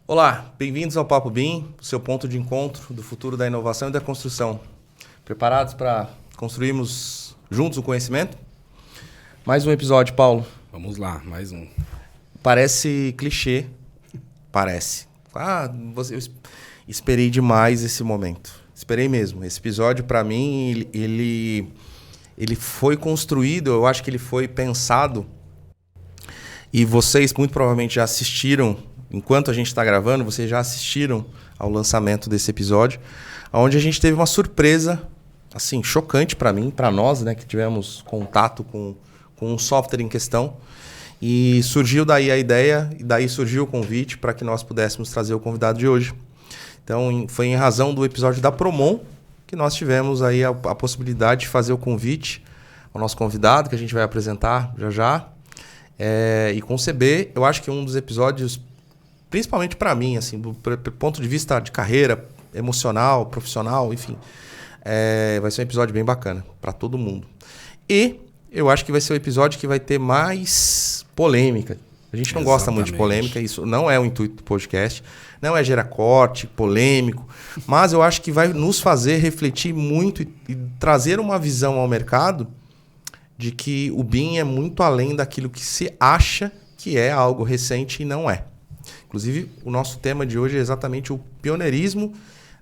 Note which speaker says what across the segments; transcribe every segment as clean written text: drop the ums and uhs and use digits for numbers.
Speaker 1: Olá, bem-vindos ao Papo BIM, seu ponto de encontro do futuro da inovação e da construção. Preparados para construirmos juntos o conhecimento? Mais um episódio, Paulo.
Speaker 2: Vamos lá, mais um.
Speaker 1: Parece clichê, parece. Eu esperei demais esse momento. Esperei mesmo. Esse episódio, para mim, ele foi construído, eu acho que ele foi pensado, e vocês muito provavelmente já assistiram. Enquanto a gente está gravando, vocês já assistiram ao lançamento desse episódio, onde a gente teve uma surpresa, assim, chocante para mim, para nós, né, que tivemos contato com um software em questão. E surgiu daí a ideia, e daí surgiu o convite para que nós pudéssemos trazer o convidado de hoje. Então, foi em razão do episódio da Promon que nós tivemos aí a possibilidade de fazer o convite ao nosso convidado, que a gente vai apresentar já já. E conceber, eu acho que um dos episódios, principalmente para mim, assim, do ponto de vista de carreira, emocional, profissional, enfim, vai ser um episódio bem bacana para todo mundo. E eu acho que vai ser o episódio que vai ter mais polêmica. A gente não gosta muito de polêmica, isso não é o intuito do podcast, não é gerar corte, polêmico, mas eu acho que vai nos fazer refletir muito e trazer uma visão ao mercado de que o BIM é muito além daquilo que se acha que é algo recente e não é. Inclusive, o nosso tema de hoje é exatamente o pioneirismo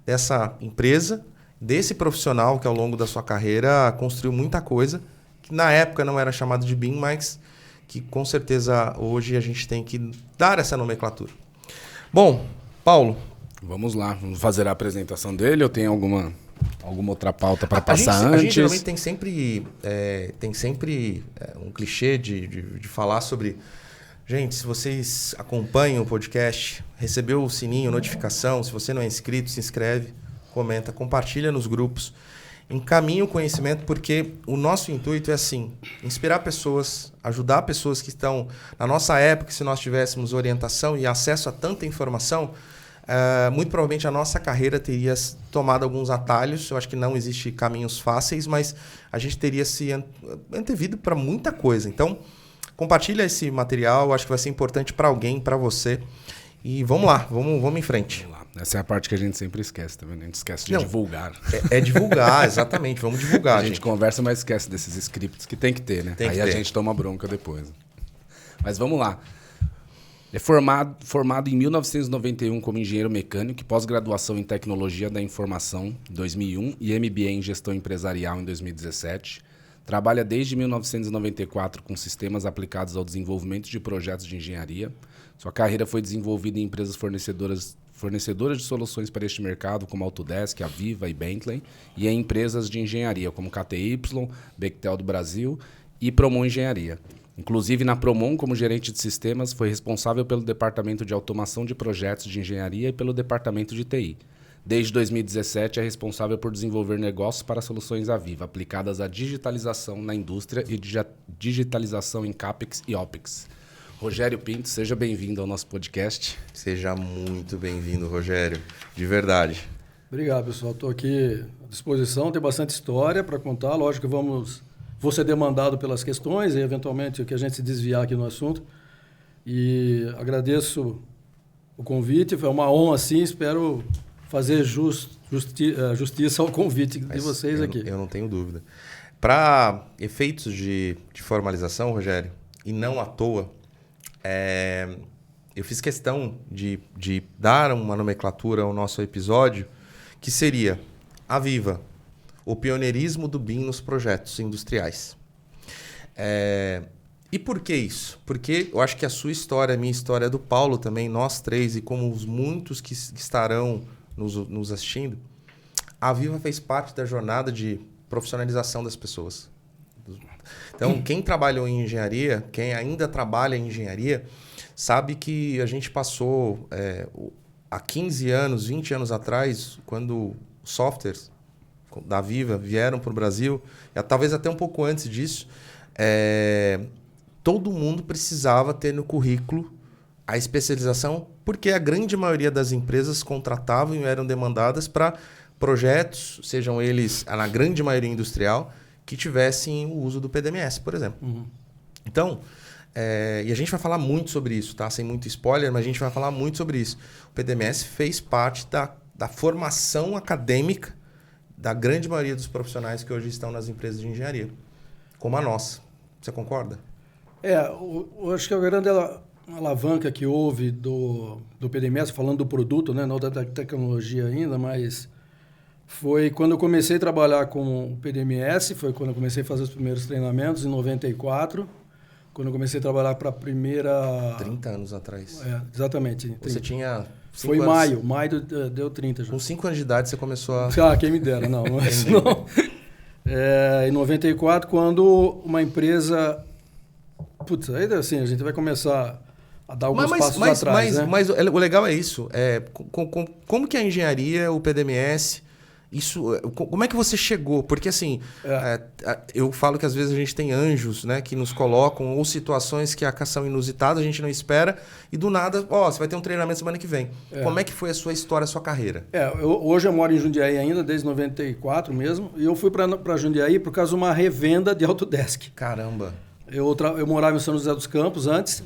Speaker 1: dessa empresa, desse profissional que ao longo da sua carreira construiu muita coisa, que na época não era chamado de BIM, mas que com certeza hoje a gente tem que dar essa nomenclatura. Bom, Paulo.
Speaker 2: Vamos lá, vamos fazer a apresentação dele ou tem alguma outra pauta para passar antes?
Speaker 1: A gente geralmente tem sempre um clichê de falar sobre... Gente, se vocês acompanham o podcast, recebeu o sininho, notificação, se você não é inscrito, se inscreve, comenta, compartilha nos grupos, encaminha o conhecimento, porque o nosso intuito é assim, inspirar pessoas, ajudar pessoas que estão... Na nossa época, se nós tivéssemos orientação e acesso a tanta informação, muito provavelmente a nossa carreira teria tomado alguns atalhos. Eu acho que não existe caminhos fáceis, mas a gente teria se antevido para muita coisa. Então, compartilha esse material, acho que vai ser importante para alguém, para você. E vamos lá, vamos em frente.
Speaker 2: Vamos lá. Essa é a parte que a gente sempre esquece, tá vendo? A gente esquece de divulgar.
Speaker 1: Divulgar, exatamente, vamos divulgar.
Speaker 2: A gente conversa, mas esquece desses scripts que tem que ter, né? Aí a gente toma bronca depois. Mas vamos lá. É formado em 1991 como engenheiro mecânico e pós-graduação em tecnologia da informação em 2001 e MBA em gestão empresarial em 2017. Trabalha desde 1994 com sistemas aplicados ao desenvolvimento de projetos de engenharia. Sua carreira foi desenvolvida em empresas fornecedoras de soluções para este mercado, como Autodesk, Aviva e Bentley, e em empresas de engenharia, como KTY, Bechtel do Brasil e Promon Engenharia. Inclusive, na Promon, como gerente de sistemas, foi responsável pelo departamento de automação de projetos de engenharia e pelo departamento de TI. Desde 2017, é responsável por desenvolver negócios para soluções Aviva, aplicadas à digitalização na indústria e digitalização em CAPEX e OPEX. Rogério Pinto, seja bem-vindo ao nosso podcast.
Speaker 1: Seja muito bem-vindo, Rogério, de verdade.
Speaker 3: Obrigado, pessoal. Estou aqui à disposição, tem bastante história para contar. Lógico que vou ser demandado pelas questões e, eventualmente, o que a gente se desviar aqui no assunto. E agradeço o convite, foi uma honra, sim, espero fazer justiça ao convite de vocês aqui.
Speaker 1: Eu não tenho dúvida. Para efeitos de formalização, Rogério, e não à toa, eu fiz questão de dar uma nomenclatura ao nosso episódio, que seria Aviva, o pioneirismo do BIM nos projetos industriais. E por que isso? Porque eu acho que a sua história, a minha história, a do Paulo também, nós três, e como os muitos que estarão nos assistindo, a Aviva fez parte da jornada de profissionalização das pessoas. Então, quem trabalhou em engenharia, quem ainda trabalha em engenharia, sabe que a gente passou há 15 anos, 20 anos atrás, quando softwares da Aviva vieram para o Brasil, talvez até um pouco antes disso, todo mundo precisava ter no currículo a especialização, porque a grande maioria das empresas contratavam e eram demandadas para projetos, sejam eles, na grande maioria industrial, que tivessem o uso do PDMS, por exemplo. Uhum. Então, e a gente vai falar muito sobre isso, tá? Sem muito spoiler, mas a gente vai falar muito sobre isso. O PDMS fez parte da formação acadêmica da grande maioria dos profissionais que hoje estão nas empresas de engenharia, como a nossa. Você concorda?
Speaker 3: Eu acho que a grande alavanca que houve do PDMS, falando do produto, né, não da tecnologia ainda, mas foi quando eu comecei a trabalhar com o PDMS, foi quando eu comecei a fazer os primeiros treinamentos, em 94, quando eu comecei a trabalhar para a primeira...
Speaker 1: 30 anos atrás.
Speaker 3: Exatamente. 30.
Speaker 1: Você tinha...
Speaker 3: Foi em maio deu 30 já.
Speaker 1: Com 5 anos de idade você começou a...
Speaker 3: Quem me dera, não. Mas não. Em 94, quando uma empresa... Putz, aí assim, a gente vai começar a dar alguns passos atrás, né?
Speaker 1: Mas o legal é isso. Como que a engenharia, o PDMS... como é que você chegou? Porque assim, eu falo que às vezes a gente tem anjos, né, que nos colocam, ou situações que são inusitadas, a gente não espera, e do nada, você vai ter um treinamento semana que vem. Como é que foi a sua história, a sua carreira?
Speaker 3: Hoje eu moro em Jundiaí ainda, desde 94 mesmo, e eu fui para Jundiaí por causa de uma revenda de Autodesk.
Speaker 1: Caramba!
Speaker 3: Eu morava em São José dos Campos antes,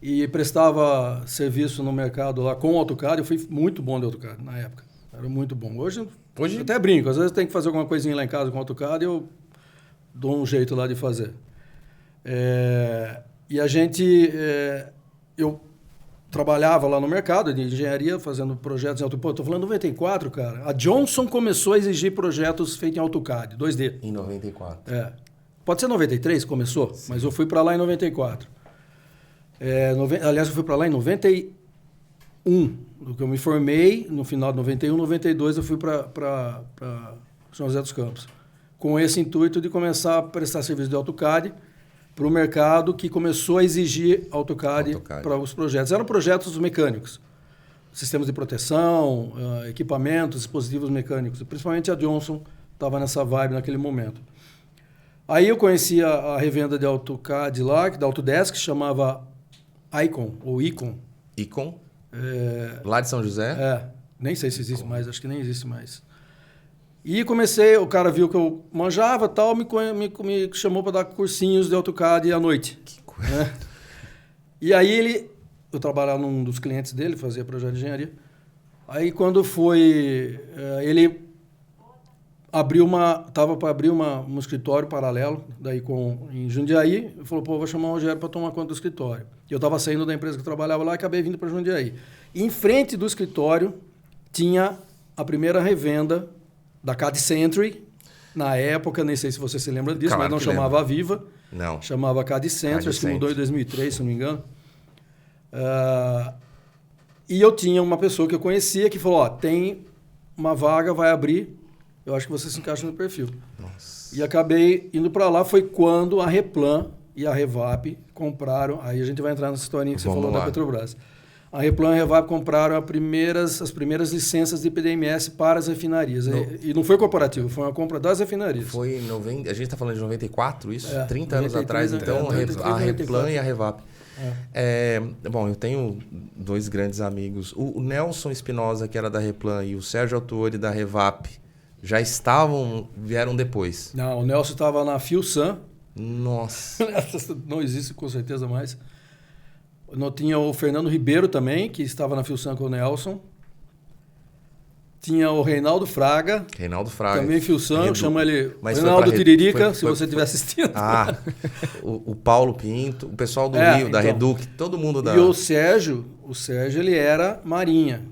Speaker 3: e prestava serviço no mercado lá com o AutoCAD. Eu fui muito bom de AutoCAD na época. Era muito bom. Hoje até brinco. Às vezes tem que fazer alguma coisinha lá em casa com o AutoCAD e eu dou um jeito lá de fazer. E a gente... eu trabalhava lá no mercado de engenharia, fazendo projetos em AutoCAD. Estou falando 94, cara. A Johnson começou a exigir projetos feitos em AutoCAD, 2D.
Speaker 1: Em 94.
Speaker 3: Pode ser 93 começou, sim, mas eu fui para lá em 94. Aliás, eu fui para lá em 91. Eu me formei no final de 91, 92 eu fui para São José dos Campos, com esse intuito de começar a prestar serviço de AutoCAD para o mercado que começou a exigir AutoCAD para os projetos. Eram projetos mecânicos, sistemas de proteção, equipamentos, dispositivos mecânicos. Principalmente a Johnson estava nessa vibe naquele momento. Aí eu conheci a revenda de AutoCAD lá, da Autodesk, que chamava Icon, ou Icon.
Speaker 1: Icon? Lá de São José?
Speaker 3: Nem sei se existe mais, acho que nem existe mais. E comecei, o cara viu que eu manjava e tal, me chamou para dar cursinhos de AutoCAD à noite.
Speaker 1: Que coisa.
Speaker 3: E aí eu trabalhava num dos clientes dele, fazia projeto de engenharia. Aí quando foi, ele estava para abrir um escritório paralelo daí em Jundiaí. Ele falou, vou chamar o Rogério para tomar conta do escritório. E eu estava saindo da empresa que eu trabalhava lá e acabei vindo para Jundiaí. E em frente do escritório tinha a primeira revenda da CAD Century. Na época, nem sei se você se lembra disso, mas não chamava Aviva.
Speaker 1: Não.
Speaker 3: Chamava CAD Century, acho que mudou em 2003, se não me engano. E eu tinha uma pessoa que eu conhecia que falou, tem uma vaga, vai abrir. Eu acho que você se encaixa no perfil.
Speaker 1: Nossa.
Speaker 3: E acabei indo para lá. Foi quando a Replan e a Revap compraram... Aí a gente vai entrar nessa historinha que você falou da Petrobras. A Replan e a Revap compraram as primeiras licenças de PDMS para as refinarias. E não foi corporativo, foi uma compra das refinarias.
Speaker 1: Foi em 90... A gente está falando de 94, isso? 30 anos atrás, então, a Replan e a Revap. Bom, eu tenho dois grandes amigos. O Nelson Espinosa, que era da Replan, e o Sérgio Autuori, da Revap, já vieram depois.
Speaker 3: Não, o Nelson estava na Filsan.
Speaker 1: Nossa.
Speaker 3: Não existe com certeza mais. Não tinha o Fernando Ribeiro também, que estava na Filsan com o Nelson. Tinha o Reinaldo Fraga. Também Filsan, eu chamo ele Reinaldo Tiririca, se você estiver assistindo.
Speaker 1: O Paulo Pinto, o pessoal do Rio, da Reduc, todo mundo da...
Speaker 3: E o Sérgio, ele era Marinha.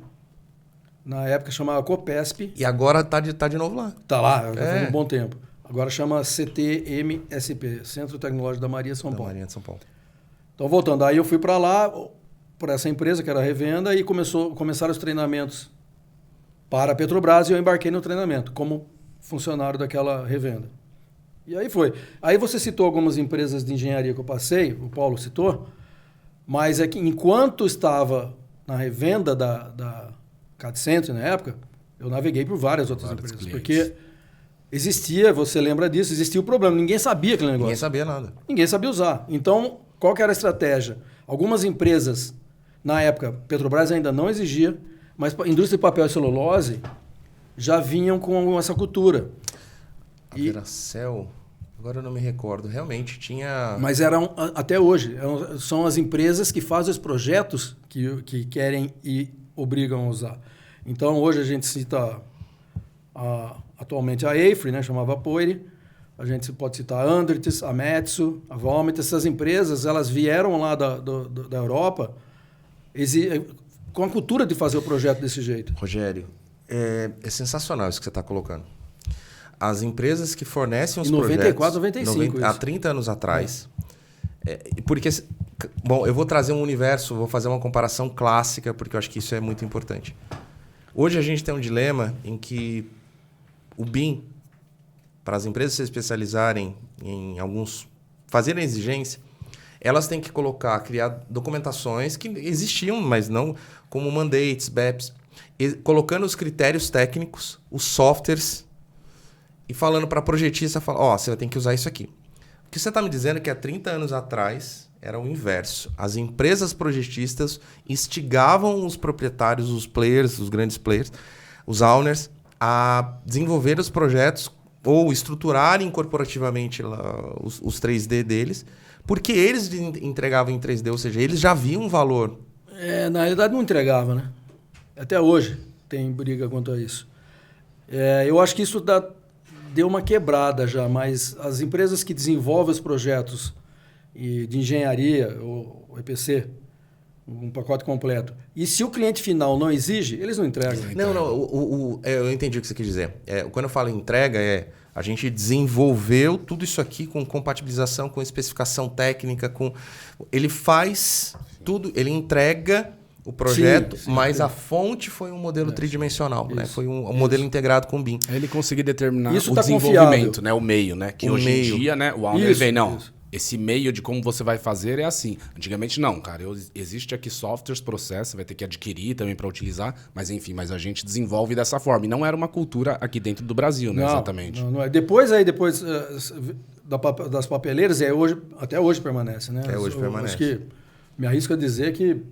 Speaker 3: Na época chamava Copesp.
Speaker 1: E agora tá de novo lá.
Speaker 3: Tá lá, já faz um bom tempo. Agora chama CTMSP, Centro Tecnológico da Marinha São Paulo.
Speaker 1: Marinha de São Paulo.
Speaker 3: Então, voltando, aí eu fui para lá, para essa empresa que era a revenda, e começaram os treinamentos para a Petrobras, e eu embarquei no treinamento como funcionário daquela revenda. E aí foi. Aí você citou algumas empresas de engenharia que eu passei, o Paulo citou, mas é que enquanto estava na revenda da CAD Century na época, eu naveguei por várias outras empresas. Clientes. Porque existia, você lembra disso, existia o problema. Ninguém sabia aquele negócio.
Speaker 1: Ninguém sabia nada.
Speaker 3: Ninguém sabia usar. Então, qual que era a estratégia? Algumas empresas, na época, Petrobras ainda não exigia, mas a indústria de papel e celulose já vinham com essa cultura.
Speaker 1: A Veracel... Agora eu não me recordo. Realmente tinha...
Speaker 3: Mas até hoje, são as empresas que fazem os projetos que querem e obrigam a usar. Então, hoje a gente cita atualmente a AFRY, né, chamava Poire. A gente pode citar a Andritz, a Metsu, a Valmet. Essas empresas, elas vieram lá da Europa com a cultura de fazer o projeto desse jeito.
Speaker 1: Rogério, é sensacional isso que você está colocando. As empresas que fornecem os projetos...
Speaker 3: 94, 95.
Speaker 1: Há 30 anos atrás. Porque... Bom, eu vou trazer um universo, vou fazer uma comparação clássica, porque eu acho que isso é muito importante. Hoje a gente tem um dilema em que o BIM, para as empresas se especializarem em alguns... fazerem exigência, elas têm que criar documentações que existiam, mas não como mandates, BEPs, colocando os critérios técnicos, os softwares, e falando para a projetista, você tem que usar isso aqui. O que você está me dizendo é que há 30 anos atrás era o inverso. As empresas projetistas instigavam os proprietários, os players, os grandes players, os owners, a desenvolver os projetos ou estruturarem corporativamente os 3D deles, porque eles entregavam em 3D, ou seja, eles já viam um valor.
Speaker 3: Na realidade não entregava, né? Até hoje tem briga quanto a isso. Eu acho que isso deu uma quebrada já, mas as empresas que desenvolvem os projetos de engenharia, o EPC, um pacote completo, e se o cliente final não exige, eles não entregam.
Speaker 1: Não, eu entendi o que você quis dizer. Quando eu falo entrega, a gente desenvolveu tudo isso aqui com compatibilização, com especificação técnica, ele faz tudo, ele entrega o projeto, sim, mas a fonte foi um modelo tridimensional, né? Foi um modelo integrado com o BIM.
Speaker 2: Ele conseguiu determinar
Speaker 3: isso
Speaker 2: o desenvolvimento, né? O meio, né? Que hoje em dia, né? O owner vem, esse meio de como você vai fazer é assim. Antigamente não, cara. Existe aqui softwares, processos, você vai ter que adquirir também para utilizar, mas enfim, a gente desenvolve dessa forma. E não era uma cultura aqui dentro do Brasil, né? Exatamente.
Speaker 3: Não é. Depois das papeleiras, até hoje permanece, né?
Speaker 1: Até hoje permanece.
Speaker 3: Acho que me arrisco a dizer que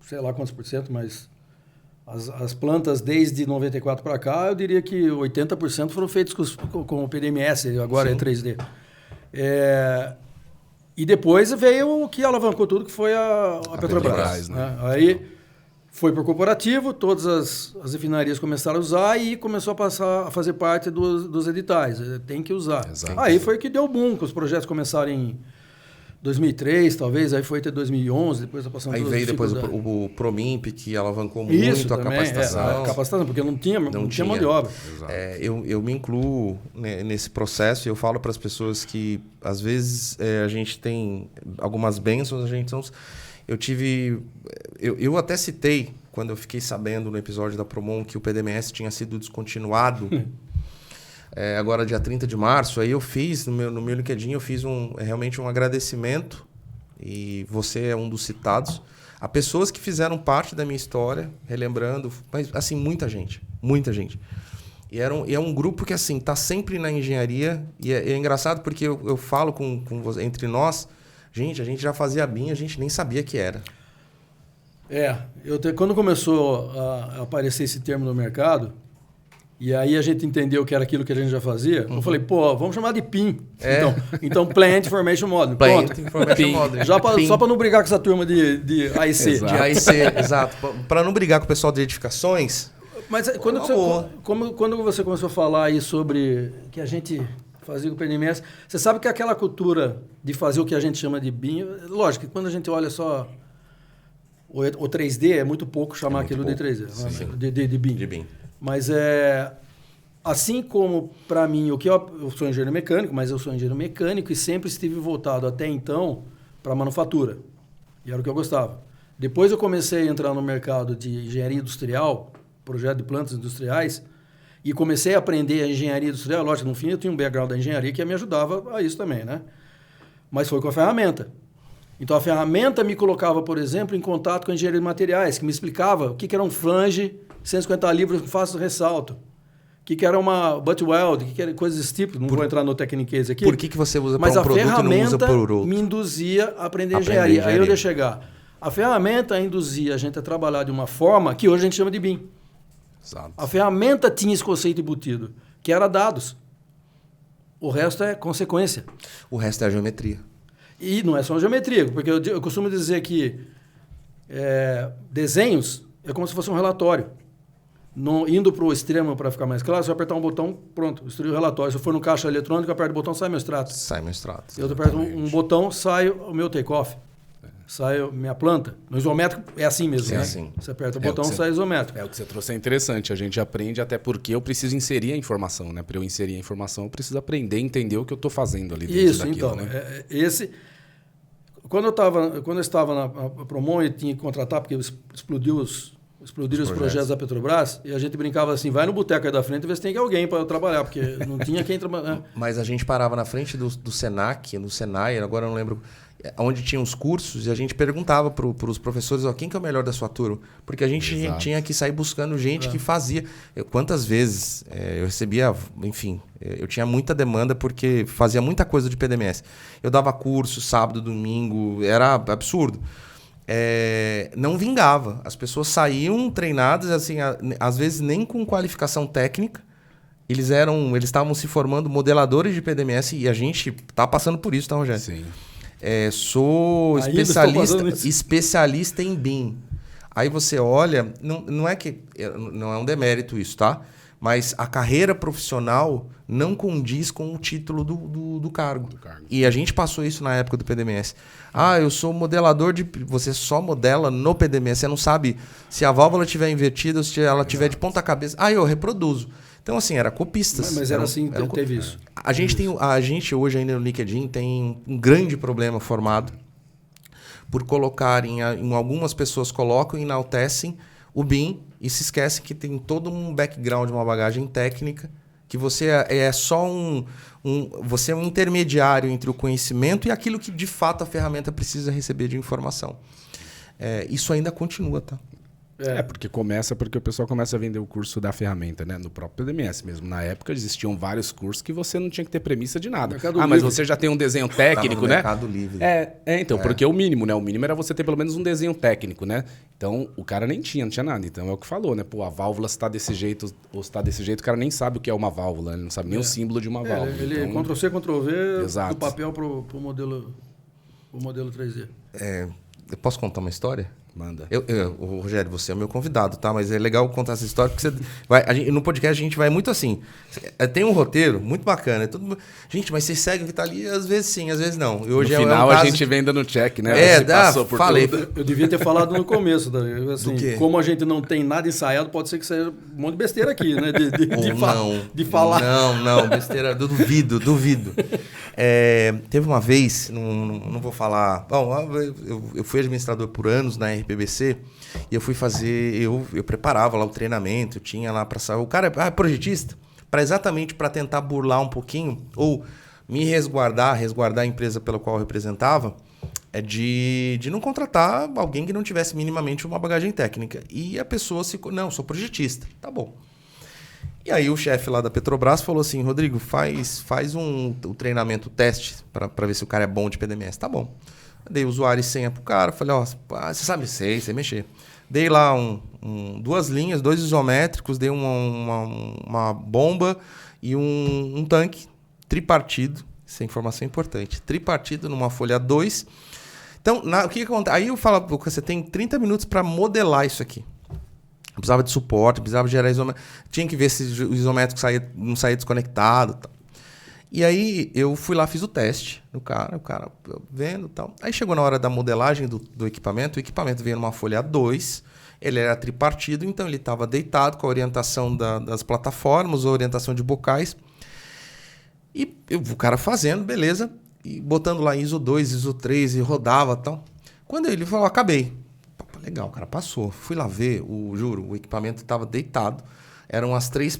Speaker 3: sei lá quantos por cento, mas as plantas desde 94 para cá, eu diria que 80% foram feitos com o PDMS, agora sim. É 3D. E depois veio o que alavancou tudo, que foi a Petrobras. Né? Aí foi para o corporativo, todas as refinarias começaram a usar e começou a passar a fazer parte dos editais. Tem que usar. Exato. Aí foi que deu boom, que os projetos começaram em 2003, talvez, aí foi até 2011, depois passando
Speaker 1: aí veio depois o Promimp, que alavancou muito a capacitação.
Speaker 3: A capacitação, porque não tinha mão de obra.
Speaker 1: Eu me incluo nesse processo e eu falo para as pessoas que, às vezes, a gente tem algumas bênçãos, eu até citei, quando eu fiquei sabendo no episódio da Promon, que o PDMS tinha sido descontinuado... agora, dia 30 de março, aí eu fiz, no meu LinkedIn, eu fiz realmente um agradecimento, e você é um dos citados, a pessoas que fizeram parte da minha história, relembrando, mas, assim, muita gente. E é um grupo que, assim, está sempre na engenharia, e é engraçado porque eu falo entre nós, a gente já fazia BIM, a gente nem sabia que era.
Speaker 3: Quando começou a aparecer esse termo no mercado, e aí a gente entendeu que era aquilo que a gente já fazia. Eu falei, vamos chamar de PIM. Então Plant Information Modeling.
Speaker 1: Plant Information Modeling.
Speaker 3: Só para não brigar com essa turma de AIC.
Speaker 1: Exato. De AIC, exato. Para não brigar com o pessoal de edificações.
Speaker 3: Mas quando você começou a falar aí sobre que a gente fazia com o PNMS, você sabe que aquela cultura de fazer o que a gente chama de BIM, lógico que quando a gente olha só o 3D, é muito pouco chamar aquilo de 3D, de BIM.
Speaker 1: De BIM.
Speaker 3: Mas assim como, para mim, eu sou engenheiro mecânico, mas eu sou engenheiro mecânico e sempre estive voltado até então para a manufatura. E era o que eu gostava. Depois eu comecei a entrar no mercado de engenharia industrial, projeto de plantas industriais, e comecei a aprender a engenharia industrial. Lógico, no fim eu tinha um background da engenharia que me ajudava a isso também, né? Mas foi com a ferramenta. Então a ferramenta me colocava, por exemplo, em contato com a engenharia de materiais, que me explicava o que era um flange 150 libras com fácil ressalto. O que era uma butt weld, o que era coisas desse tipo. Não vou entrar no techniquez aqui.
Speaker 1: Por que você usa para um produto e não usa para outro?
Speaker 3: Mas a ferramenta me induzia a aprender engenharia. Aí eu ia chegar. A ferramenta induzia a gente a trabalhar de uma forma que hoje a gente chama de BIM.
Speaker 2: Exato.
Speaker 3: A ferramenta tinha esse conceito embutido, que era dados. O resto é consequência.
Speaker 1: O resto é a geometria.
Speaker 3: E não é só a geometria, porque eu costumo dizer que desenhos é como se fosse um relatório. Indo para o extremo para ficar mais claro, se eu apertar um botão, pronto, instruir o relatório. Se eu for no caixa eletrônico, eu aperto o botão, sai meu extrato.
Speaker 1: Sai meu extrato.
Speaker 3: Eu aperto um botão, sai o meu take-off. Sai a minha planta. No isométrico é assim mesmo,
Speaker 1: Sim,
Speaker 3: né?
Speaker 1: assim.
Speaker 3: Você aperta o botão, sai isométrico.
Speaker 2: O que você trouxe é interessante. A gente aprende até porque eu precisto inserir a informação, né? Para eu inserir a informação, eu preciso aprender a entender o que eu estou fazendo ali dentro daquilo,
Speaker 3: então,
Speaker 2: né?
Speaker 3: Quando eu estava na Promon e tinha que contratar, porque explodiram os projetos da Petrobras, e a gente brincava assim, vai no boteco aí da frente e vê se tem alguém para trabalhar, porque não tinha quem trabalhar.
Speaker 1: Mas a gente parava na frente do Senac, no Senai, agora eu não lembro, onde tinha os cursos, e a gente perguntava para os professores, quem que é o melhor da sua turma? Porque a gente tinha que sair buscando gente que fazia. Quantas vezes eu recebia, enfim, eu tinha muita demanda porque fazia muita coisa de PDMS. Eu dava curso sábado, domingo, era absurdo. Não vingava. As pessoas saíam treinadas, assim, às vezes nem com qualificação técnica. Eles estavam se formando modeladores de PDMS e a gente tá passando por isso, tá, Rogério?
Speaker 2: Sim.
Speaker 1: Sou especialista em BIM. Aí você olha, não é um demérito isso, tá? Mas a carreira profissional não condiz com o título do cargo. E a gente passou isso na época do PDMS. Eu sou modelador de... Você só modela no PDMS. Você não sabe se a válvula estiver invertida ou se ela estiver de ponta cabeça. Eu reproduzo. Então, assim, era copistas.
Speaker 3: Mas era assim, teve isso.
Speaker 1: A gente hoje ainda no LinkedIn tem um grande problema formado por colocar em algumas pessoas colocam e enaltecem o BIM e se esquecem que tem todo um background, uma bagagem técnica, que você é só você é um intermediário entre o conhecimento e aquilo que de fato a ferramenta precisa receber de informação. Isso ainda continua, tá?
Speaker 2: Porque o pessoal começa a vender o curso da ferramenta, né? No próprio PDMS mesmo. Na época existiam vários cursos que você não tinha que ter premissa de nada. Mas você já tem um desenho técnico, né?
Speaker 1: Mercado Livre.
Speaker 2: Então, porque o mínimo, né? O mínimo era você ter pelo menos um desenho técnico, né? Então, o cara não tinha nada. Então, é o que falou, né? A válvula está desse jeito, ou está desse jeito, o cara nem sabe o que é uma válvula, ele não sabe nem o símbolo de uma válvula.
Speaker 3: Ele Ctrl-C, Ctrl-V
Speaker 2: do
Speaker 3: papel pro modelo 3D.
Speaker 1: Eu posso contar uma história?
Speaker 2: Manda.
Speaker 1: Rogério, você é o meu convidado, tá? Mas é legal contar essa história, porque no podcast a gente vai muito assim. Tem um roteiro muito bacana. Gente, mas vocês seguem o que tá ali? Às vezes sim, às vezes não. E hoje
Speaker 2: no final a gente vem dando check, né?
Speaker 1: Falei.
Speaker 3: Eu devia ter falado no começo. Assim, como a gente não tem nada ensaiado, pode ser que seja um monte de besteira aqui, né? De falar.
Speaker 1: Não, besteira. Duvido. Teve uma vez, não vou falar... Bom, eu fui administrador por anos na RPBC e eu fui fazer... Eu preparava lá o treinamento, eu tinha lá para sair... O cara é projetista, exatamente para tentar burlar um pouquinho ou me resguardar a empresa pela qual eu representava, de não contratar alguém que não tivesse minimamente uma bagagem técnica. E a pessoa não, sou projetista. Tá bom. E aí o chefe lá da Petrobras falou assim, Rodrigo, faz o treinamento, o teste, para ver se o cara é bom de PDMS. Tá bom. Dei usuário e senha pro cara, falei, você sabe, sei mexer. Dei lá duas linhas, 2 isométricos, dei uma bomba e um tanque tripartido. Essa informação é importante. Tripartido numa folha 2. Então, o que acontece? Aí eu falo, você tem 30 minutos para modelar isso aqui. Precisava de suporte, precisava gerar isométrico. Tinha que ver se o isométrico não saía desconectado. Tal. E aí eu fui lá, fiz o teste do cara, o cara vendo e tal. Aí chegou na hora da modelagem do equipamento, o equipamento veio numa folha 2, ele era tripartido, então ele estava deitado com a orientação das plataformas, a orientação de bocais. E o cara fazendo, beleza, e botando lá ISO 2, ISO 3 e rodava e tal. Quando ele falou, acabei. Legal, o cara passou. Fui lá ver, juro, o equipamento estava deitado. Eram as três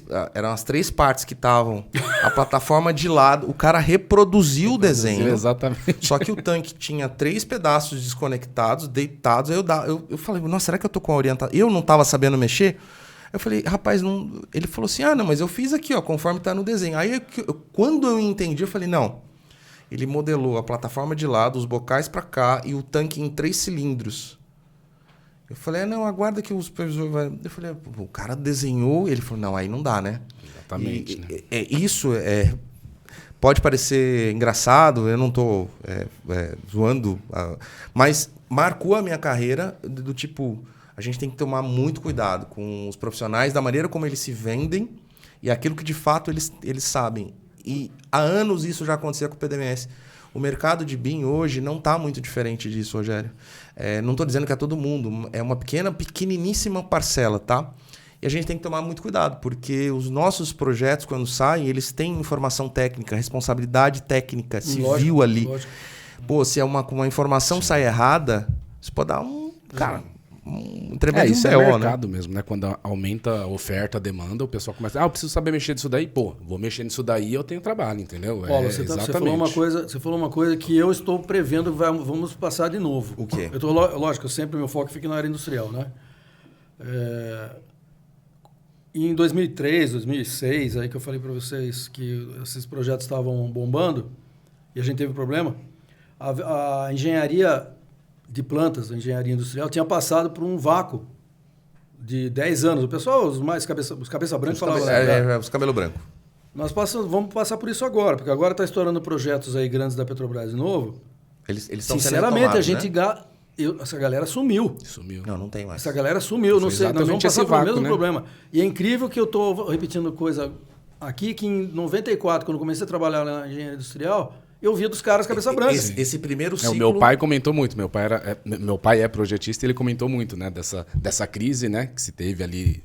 Speaker 1: partes que estavam. A plataforma de lado, o cara reproduziu o desenho.
Speaker 2: Exatamente.
Speaker 1: Só que o tanque tinha 3 pedaços desconectados, deitados. Aí eu falei, nossa, será que eu tô com a orientação? Eu não estava sabendo mexer? Eu falei, rapaz, não. Ele falou assim, não, mas eu fiz aqui, conforme está no desenho. Aí quando eu entendi, eu falei, não. Ele modelou a plataforma de lado, os bocais para cá e o tanque em 3 cilindros. Eu falei, não, aguarda que o supervisor vai... Eu falei, o cara desenhou... Ele falou, não, aí não dá, né?
Speaker 2: Exatamente.
Speaker 1: pode parecer engraçado, eu não estou zoando, mas marcou a minha carreira do tipo, a gente tem que tomar muito cuidado com os profissionais, da maneira como eles se vendem e aquilo que de fato eles sabem. E há anos isso já acontecia com o PDMS. O mercado de BIM hoje não está muito diferente disso, Rogério. Não estou dizendo que é todo mundo, é uma pequeniníssima parcela, tá? E a gente tem que tomar muito cuidado, porque os nossos projetos, quando saem, eles têm informação técnica, responsabilidade técnica, civil ali. Lógico. Pô, se uma informação sai errada, isso pode dar um tremendo
Speaker 2: isso é mercado, né? Mesmo, né? Quando aumenta a oferta, a demanda, o pessoal começa... eu preciso saber mexer nisso daí. Pô, vou mexer nisso daí, eu tenho trabalho, entendeu?
Speaker 3: Paulo, você falou uma coisa que eu estou prevendo, vamos passar de novo.
Speaker 1: O quê?
Speaker 3: Lógico, sempre meu foco fica na área industrial, né? Em 2003, 2006, aí que eu falei para vocês que esses projetos estavam bombando e a gente teve problema, a engenharia de plantas, a engenharia industrial, tinha passado por um vácuo de 10 anos. O pessoal, os cabeça branca falavam...
Speaker 1: Os cabelo branco.
Speaker 3: Nós vamos passar por isso agora, porque agora está estourando projetos aí grandes da Petrobras de novo.
Speaker 1: Eles estão sendo
Speaker 3: sinceramente,
Speaker 1: retomados,
Speaker 3: a gente... essa galera sumiu.
Speaker 1: Não tem mais.
Speaker 3: Essa galera sumiu. Não sei, nós vamos passar pelo mesmo problema. E é incrível que eu estou repetindo coisa aqui, que em 94, quando comecei a trabalhar na engenharia industrial, eu via dos caras cabeça branca.
Speaker 1: Esse primeiro ciclo...
Speaker 2: O meu pai comentou muito. Meu pai é projetista e ele comentou muito, né? Dessa crise, né? Que se teve ali...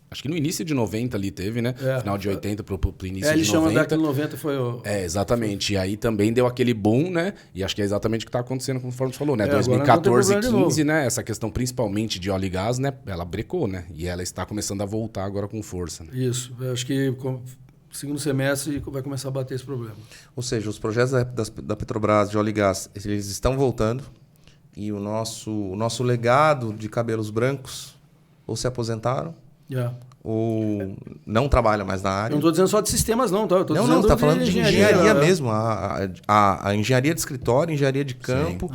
Speaker 2: Acho que no início de 90 ali teve, né? Final de 80 pro início de 90.
Speaker 3: Ele chama da década de 90 foi o...
Speaker 2: exatamente. E aí também deu aquele boom, né? E acho que é exatamente o que está acontecendo, conforme você falou, né? 2014 e 15, né? Essa questão principalmente de óleo e gás, né? Ela brecou, né? E ela está começando a voltar agora com força. Né?
Speaker 3: Isso. Eu acho que segundo semestre vai começar a bater esse problema.
Speaker 1: Ou seja, os projetos da Petrobras de óleo e gás, eles estão voltando e o nosso legado de cabelos brancos ou se aposentaram ou não trabalha mais na área.
Speaker 3: Eu não estou dizendo só de sistemas, não. Tá? Você
Speaker 1: está falando de engenharia mesmo. A engenharia de escritório, engenharia de campo,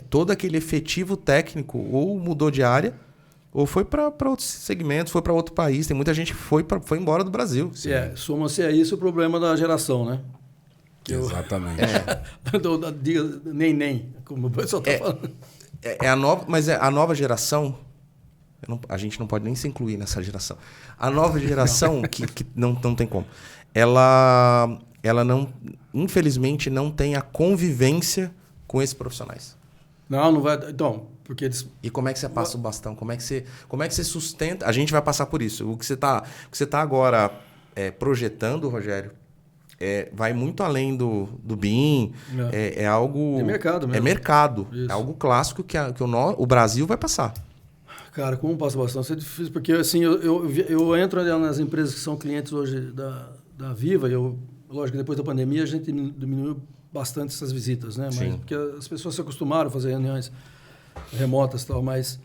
Speaker 1: todo aquele efetivo técnico ou mudou de área ou foi para outros segmentos, foi para outro país. Tem muita gente que foi embora do Brasil.
Speaker 3: Soma-se a isso o problema da geração, né?
Speaker 2: Exatamente.
Speaker 3: Nem, como o pessoal está falando.
Speaker 1: Mas a nova geração, a gente não pode nem se incluir nessa geração. A nova geração, que não tem como, ela não, infelizmente, não tem a convivência com esses profissionais.
Speaker 3: Não vai... Então... Porque eles...
Speaker 1: E como é que você passa o bastão? Como é que você sustenta? A gente vai passar por isso. O que você tá agora projetando, Rogério, vai muito além do BIM. É algo...
Speaker 3: É mercado mesmo.
Speaker 1: É mercado.
Speaker 3: Isso.
Speaker 1: É algo clássico que o Brasil vai passar.
Speaker 3: Cara, como passa bastão? Isso é difícil, porque assim, eu entro nas empresas que são clientes hoje da Viva, lógico que depois da pandemia a gente diminuiu bastante essas visitas, né? Mas, porque as pessoas se acostumaram a fazer reuniões remotas e tal, mas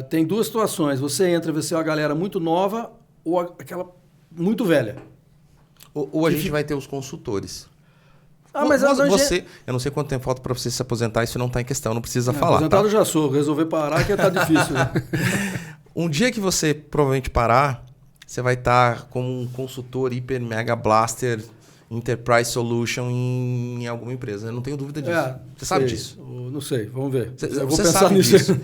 Speaker 3: tem duas situações. Você entra e vê se é uma galera muito nova ou aquela muito velha.
Speaker 1: Ou a gente vai ter os consultores.
Speaker 3: Mas
Speaker 1: eu não sei quanto tempo falta para você se aposentar, isso não está em questão, não precisa falar.
Speaker 3: Aposentado eu já sou, resolver parar que tá difícil. Né?
Speaker 1: Um dia que você provavelmente parar, você vai estar como um consultor hiper mega blaster Enterprise Solution em alguma empresa. Eu não tenho dúvida disso. Você sabe disso?
Speaker 3: Não sei, vamos ver.
Speaker 1: Eu vou pensar nisso.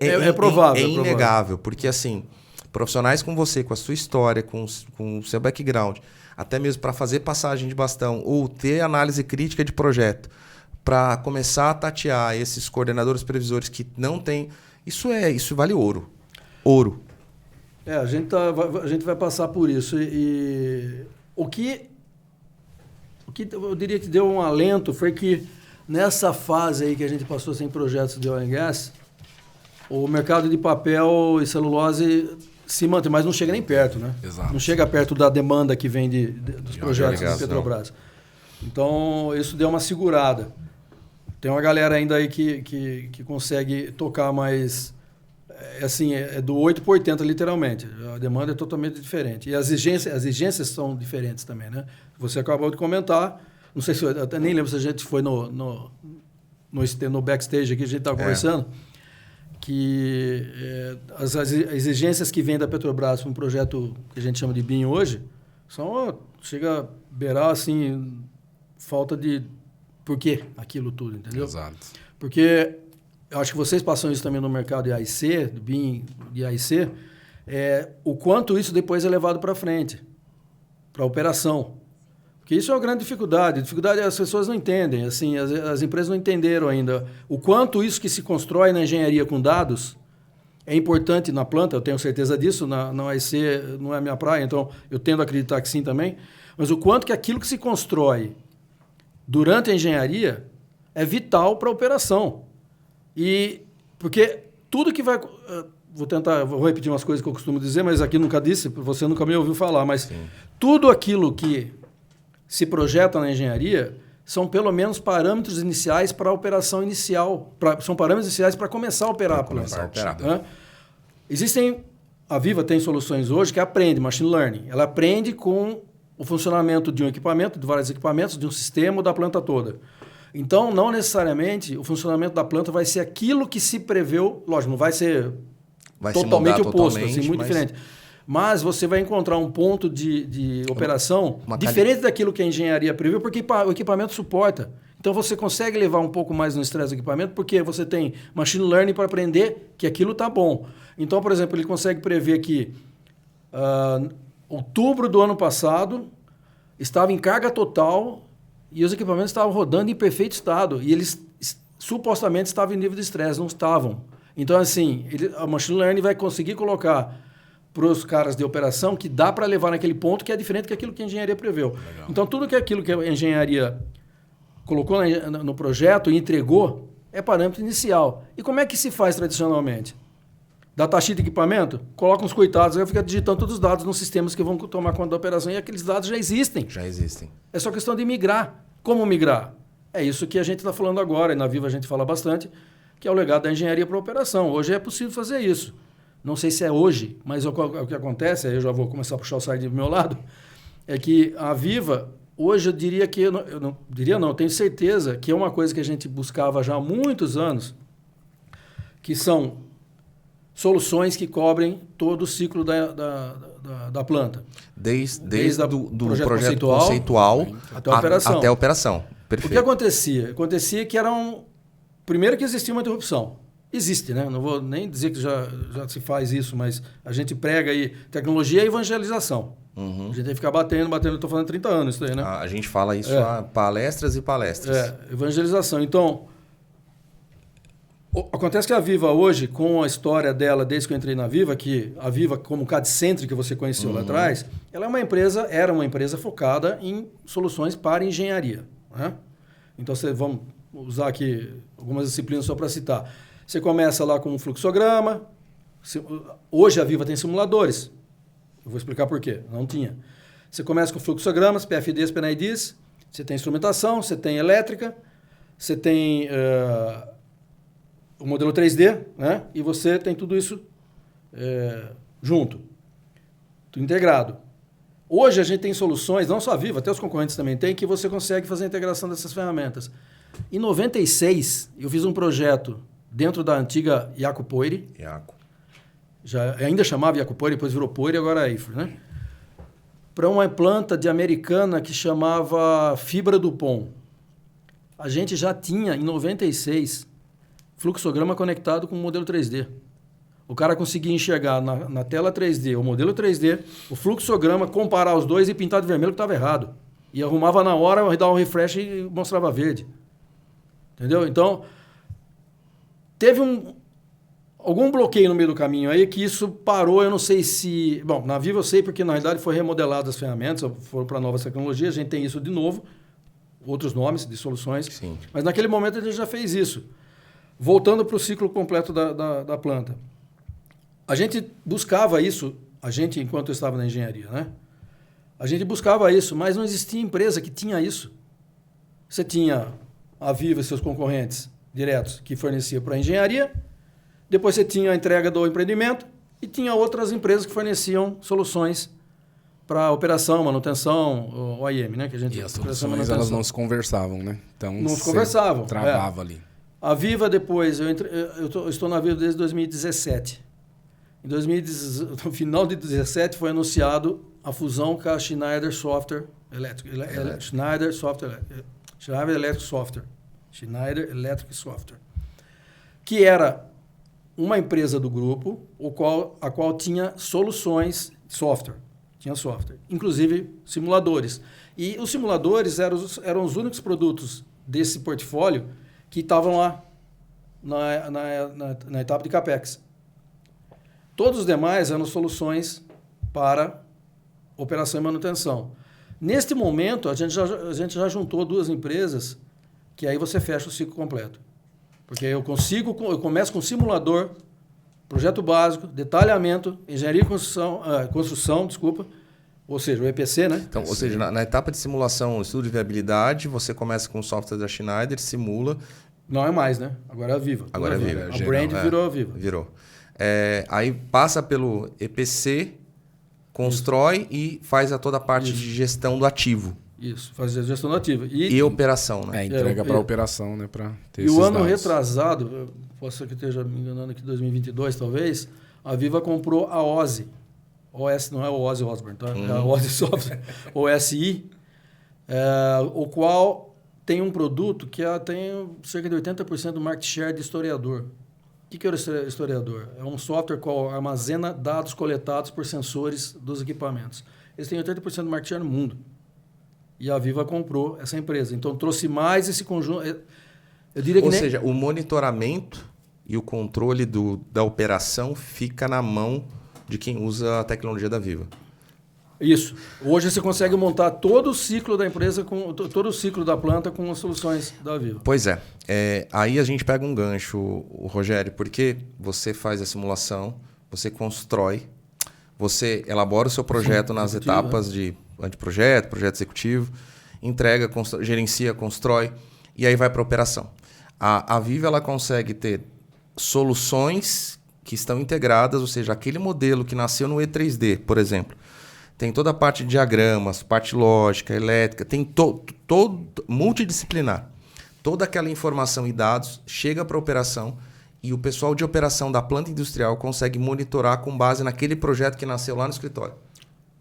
Speaker 3: É provável.
Speaker 1: É inegável, porque assim, profissionais com você, com a sua história, com o seu background, até mesmo para fazer passagem de bastão ou ter análise crítica de projeto, para começar a tatear esses coordenadores previsores que não têm... Isso vale ouro. Ouro.
Speaker 3: A gente vai passar por isso. E o que eu diria que deu um alento foi que nessa fase aí que a gente passou sem projetos de oil and gas, o mercado de papel e celulose se mantém, mas não chega nem perto, né?
Speaker 2: Exato.
Speaker 3: Não chega perto da demanda que vem dos projetos da Petrobras. Então, isso deu uma segurada. Tem uma galera ainda aí que consegue tocar mais... É do 8 por 80, literalmente. A demanda é totalmente diferente. E as exigências são diferentes também, né? Você acabou de comentar, não sei se eu até nem lembro se a gente foi no backstage aqui, a gente estava conversando, que as exigências que vêm da Petrobras para um projeto que a gente chama de BIM hoje são chega a beirar, assim, falta de por que aquilo tudo, entendeu?
Speaker 2: Exato.
Speaker 3: Porque eu acho que vocês passam isso também no mercado de AIC, do BIM de AIC, o quanto isso depois é levado para frente, para a operação. Porque isso é uma grande dificuldade. A dificuldade é as pessoas não entendem, assim, as empresas não entenderam ainda o quanto isso que se constrói na engenharia com dados é importante na planta, eu tenho certeza disso, na AIC não é a minha praia, então eu tendo a acreditar que sim também, mas o quanto que aquilo que se constrói durante a engenharia é vital para a operação. E porque tudo que vai... Vou repetir umas coisas que eu costumo dizer, mas aqui nunca disse, você nunca me ouviu falar, mas sim, tudo aquilo que se projeta na engenharia são pelo menos parâmetros iniciais para a operação inicial, são parâmetros iniciais para começar a operar a planta. A Viva tem soluções hoje que aprende machine learning. Ela aprende com o funcionamento de um equipamento, de vários equipamentos, de um sistema ou da planta toda. Então, não necessariamente o funcionamento da planta vai ser aquilo que se preveu. Lógico, não vai ser totalmente oposto, assim, muito diferente. Mas você vai encontrar um ponto de operação diferente daquilo que a engenharia previu, porque o equipamento suporta. Então, você consegue levar um pouco mais no estresse do equipamento, porque você tem machine learning para aprender que aquilo está bom. Então, por exemplo, ele consegue prever que outubro do ano passado estava em carga total e os equipamentos estavam rodando em perfeito estado. E eles supostamente estavam em nível de estresse, não estavam. Então, assim, a machine learning vai conseguir colocar para os caras de operação que dá para levar naquele ponto que é diferente daquilo que a engenharia preveu. Legal. Então, tudo que aquilo que a engenharia colocou no projeto e entregou é parâmetro inicial. E como é que se faz tradicionalmente? Datasheet de equipamento, coloca uns coitados, aí fica digitando todos os dados nos sistemas que vão tomar conta da operação e aqueles dados já existem.
Speaker 1: Já existem.
Speaker 3: É só questão de migrar. Como migrar? É isso que a gente está falando agora, e na Viva a gente fala bastante, que é o legado da engenharia para a operação. Hoje é possível fazer isso. Não sei se é hoje, mas o que acontece, aí eu já vou começar a puxar o site do meu lado, é que a Viva, hoje eu diria que, eu tenho certeza que é uma coisa que a gente buscava já há muitos anos, que são soluções que cobrem todo o ciclo da planta.
Speaker 1: Desde do projeto conceitual
Speaker 3: até a operação.
Speaker 1: Até a operação. Perfeito.
Speaker 3: O que acontecia? Acontecia que primeiro que existia uma interrupção. Existe, né? Não vou nem dizer que já se faz isso, mas a gente prega aí tecnologia e evangelização. Uhum. A gente tem que ficar batendo, eu estou falando 30 anos isso aí, né?
Speaker 1: A gente fala isso há palestras e palestras.
Speaker 3: Evangelização. Então, acontece que a Viva hoje, com a história dela, desde que eu entrei na Viva, que a Viva, como CAD-Centric que você conheceu lá atrás, ela era uma empresa focada em soluções para engenharia. Né? Então, vamos usar aqui algumas disciplinas só para citar. Você começa lá com um fluxograma. Hoje a Viva tem simuladores. Eu vou explicar por quê. Não tinha. Você começa com fluxogramas, PFDs, PNIDs. Você tem instrumentação, você tem elétrica, você tem o modelo 3D, né? E você tem tudo isso junto, tudo integrado. Hoje a gente tem soluções, não só a Viva, até os concorrentes também têm, que você consegue fazer a integração dessas ferramentas. Em 96, eu fiz um projeto dentro da antiga Jaco Poire. Ainda chamava Jaco Poire, depois virou Poire, agora é IFR, né? Para uma planta de Americana que chamava Fibra Dupont. A gente já tinha, em 96, fluxograma conectado com o modelo 3D. O cara conseguia enxergar na tela 3D o modelo 3D, o fluxograma, comparar os dois e pintar de vermelho que estava errado. E arrumava na hora, dava um refresh e mostrava verde. Entendeu? Então, teve algum bloqueio no meio do caminho aí que isso parou, eu não sei se... Bom, na Viva eu sei porque, na realidade, foi remodeladas as ferramentas, foram para novas tecnologias, a gente tem isso de novo, outros nomes de soluções. Sim. Mas naquele momento a gente já fez isso. Voltando para o ciclo completo da planta. A gente buscava isso, enquanto eu estava na engenharia, né? A gente buscava isso, mas não existia empresa que tinha isso. Você tinha a Viva e seus concorrentes diretos que forneciam para a engenharia, depois você tinha a entrega do empreendimento e tinha outras empresas que forneciam soluções para operação, manutenção, OIM, né? Que a gente,
Speaker 2: e as soluções elas não se conversavam, né? Então,
Speaker 3: não se conversavam.
Speaker 2: Travava ali.
Speaker 3: A Viva depois, eu estou na Viva desde 2017. No final de 2017 foi anunciado a fusão com a Schneider Software Electric. Schneider Electric Software. Que era uma empresa do grupo, a qual tinha soluções, software. Tinha software. Inclusive simuladores. E os simuladores eram os únicos produtos desse portfólio que estavam lá na etapa de CAPEX. Todos os demais eram soluções para operação e manutenção. Neste momento, a gente já juntou duas empresas que aí você fecha o ciclo completo. Porque eu começo com simulador, projeto básico, detalhamento, engenharia e construção, ou seja, o EPC, né?
Speaker 1: Então, ou seja, na etapa de simulação, estudo de viabilidade, você começa com o software da Schneider, simula.
Speaker 3: Não é mais, né? Agora é a Viva.
Speaker 1: Agora é Viva.
Speaker 3: A brand virou a Viva.
Speaker 1: Virou. Aí passa pelo EPC, constrói e faz toda a parte de gestão do ativo.
Speaker 3: Isso, faz a gestão do ativo.
Speaker 1: E operação, né?
Speaker 2: Entrega para a operação, né? Pra ter
Speaker 3: e o ano retrasado, posso ser que esteja me enganando aqui, 2022 talvez, a Viva comprou a OSI. OS não é o Ozzy Osbourne, tá? É a OSI Software, OSI, o qual tem um produto que tem cerca de 80% do market share de historiador. O que é o historiador? É um software que armazena dados coletados por sensores dos equipamentos. Eles têm 80% do market share no mundo. E a Viva comprou essa empresa. Então, trouxe mais esse conjunto. Eu diria que
Speaker 1: Ou seja, o monitoramento e o controle da operação fica na mão de quem usa a tecnologia da Viva.
Speaker 3: Isso. Hoje você consegue montar todo o ciclo da empresa, todo o ciclo da planta com as soluções da Viva.
Speaker 1: Pois é. Aí a gente pega um gancho, Rogério, porque você faz a simulação, você constrói, você elabora o seu projeto nas etapas de anteprojeto, projeto executivo, entrega, gerencia, constrói e aí vai para a operação. A Viva ela consegue ter soluções que estão integradas, ou seja, aquele modelo que nasceu no E3D, por exemplo, tem toda a parte de diagramas, parte lógica, elétrica, tem todo multidisciplinar. Toda aquela informação e dados chega para a operação e o pessoal de operação da planta industrial consegue monitorar com base naquele projeto que nasceu lá no escritório.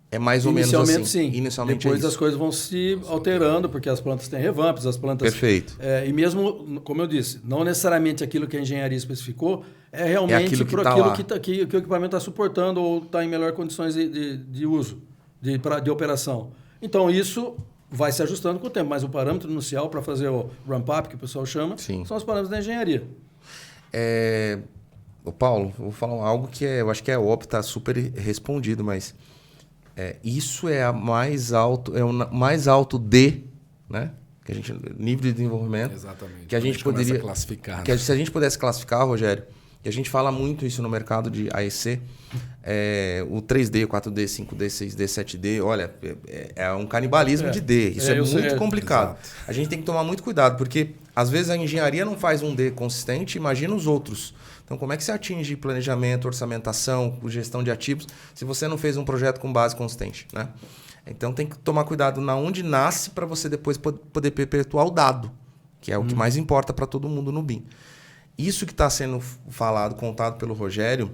Speaker 1: É mais ou menos assim.
Speaker 3: Sim.
Speaker 1: Inicialmente
Speaker 3: depois
Speaker 1: é
Speaker 3: as coisas vão se alterando, porque as plantas têm revampes, as plantas...
Speaker 1: Perfeito.
Speaker 3: E mesmo, como eu disse, não necessariamente aquilo que a engenharia especificou é realmente
Speaker 1: aquilo que
Speaker 3: por
Speaker 1: tá
Speaker 3: aquilo
Speaker 1: lá.
Speaker 3: que o equipamento está suportando ou está em melhores condições de uso, de operação. Então, isso vai se ajustando com o tempo, mas o parâmetro inicial para fazer o ramp-up, que o pessoal chama, são os parâmetros da engenharia.
Speaker 1: Paulo, vou falar algo que eu acho que é óbvio, está super respondido, mas... isso é o mais alto de, né? Que a gente, nível de desenvolvimento.
Speaker 2: Exatamente.
Speaker 1: Que a gente poderia
Speaker 2: classificar.
Speaker 1: Que se a gente pudesse classificar, Rogério, e a gente fala muito isso no mercado de AEC, o 3D, 4D, 5D, 6D, 7D, olha, é um canibalismo de D. Isso é muito complicado. Exato. A gente tem que tomar muito cuidado, porque às vezes a engenharia não faz um D consistente, imagina os outros. Então, como é que você atinge planejamento, orçamentação, gestão de ativos, se você não fez um projeto com base consistente, né? Então, tem que tomar cuidado na onde nasce para você depois poder perpetuar o dado, que é o que mais importa para todo mundo no BIM. Isso que está sendo falado, contado pelo Rogério,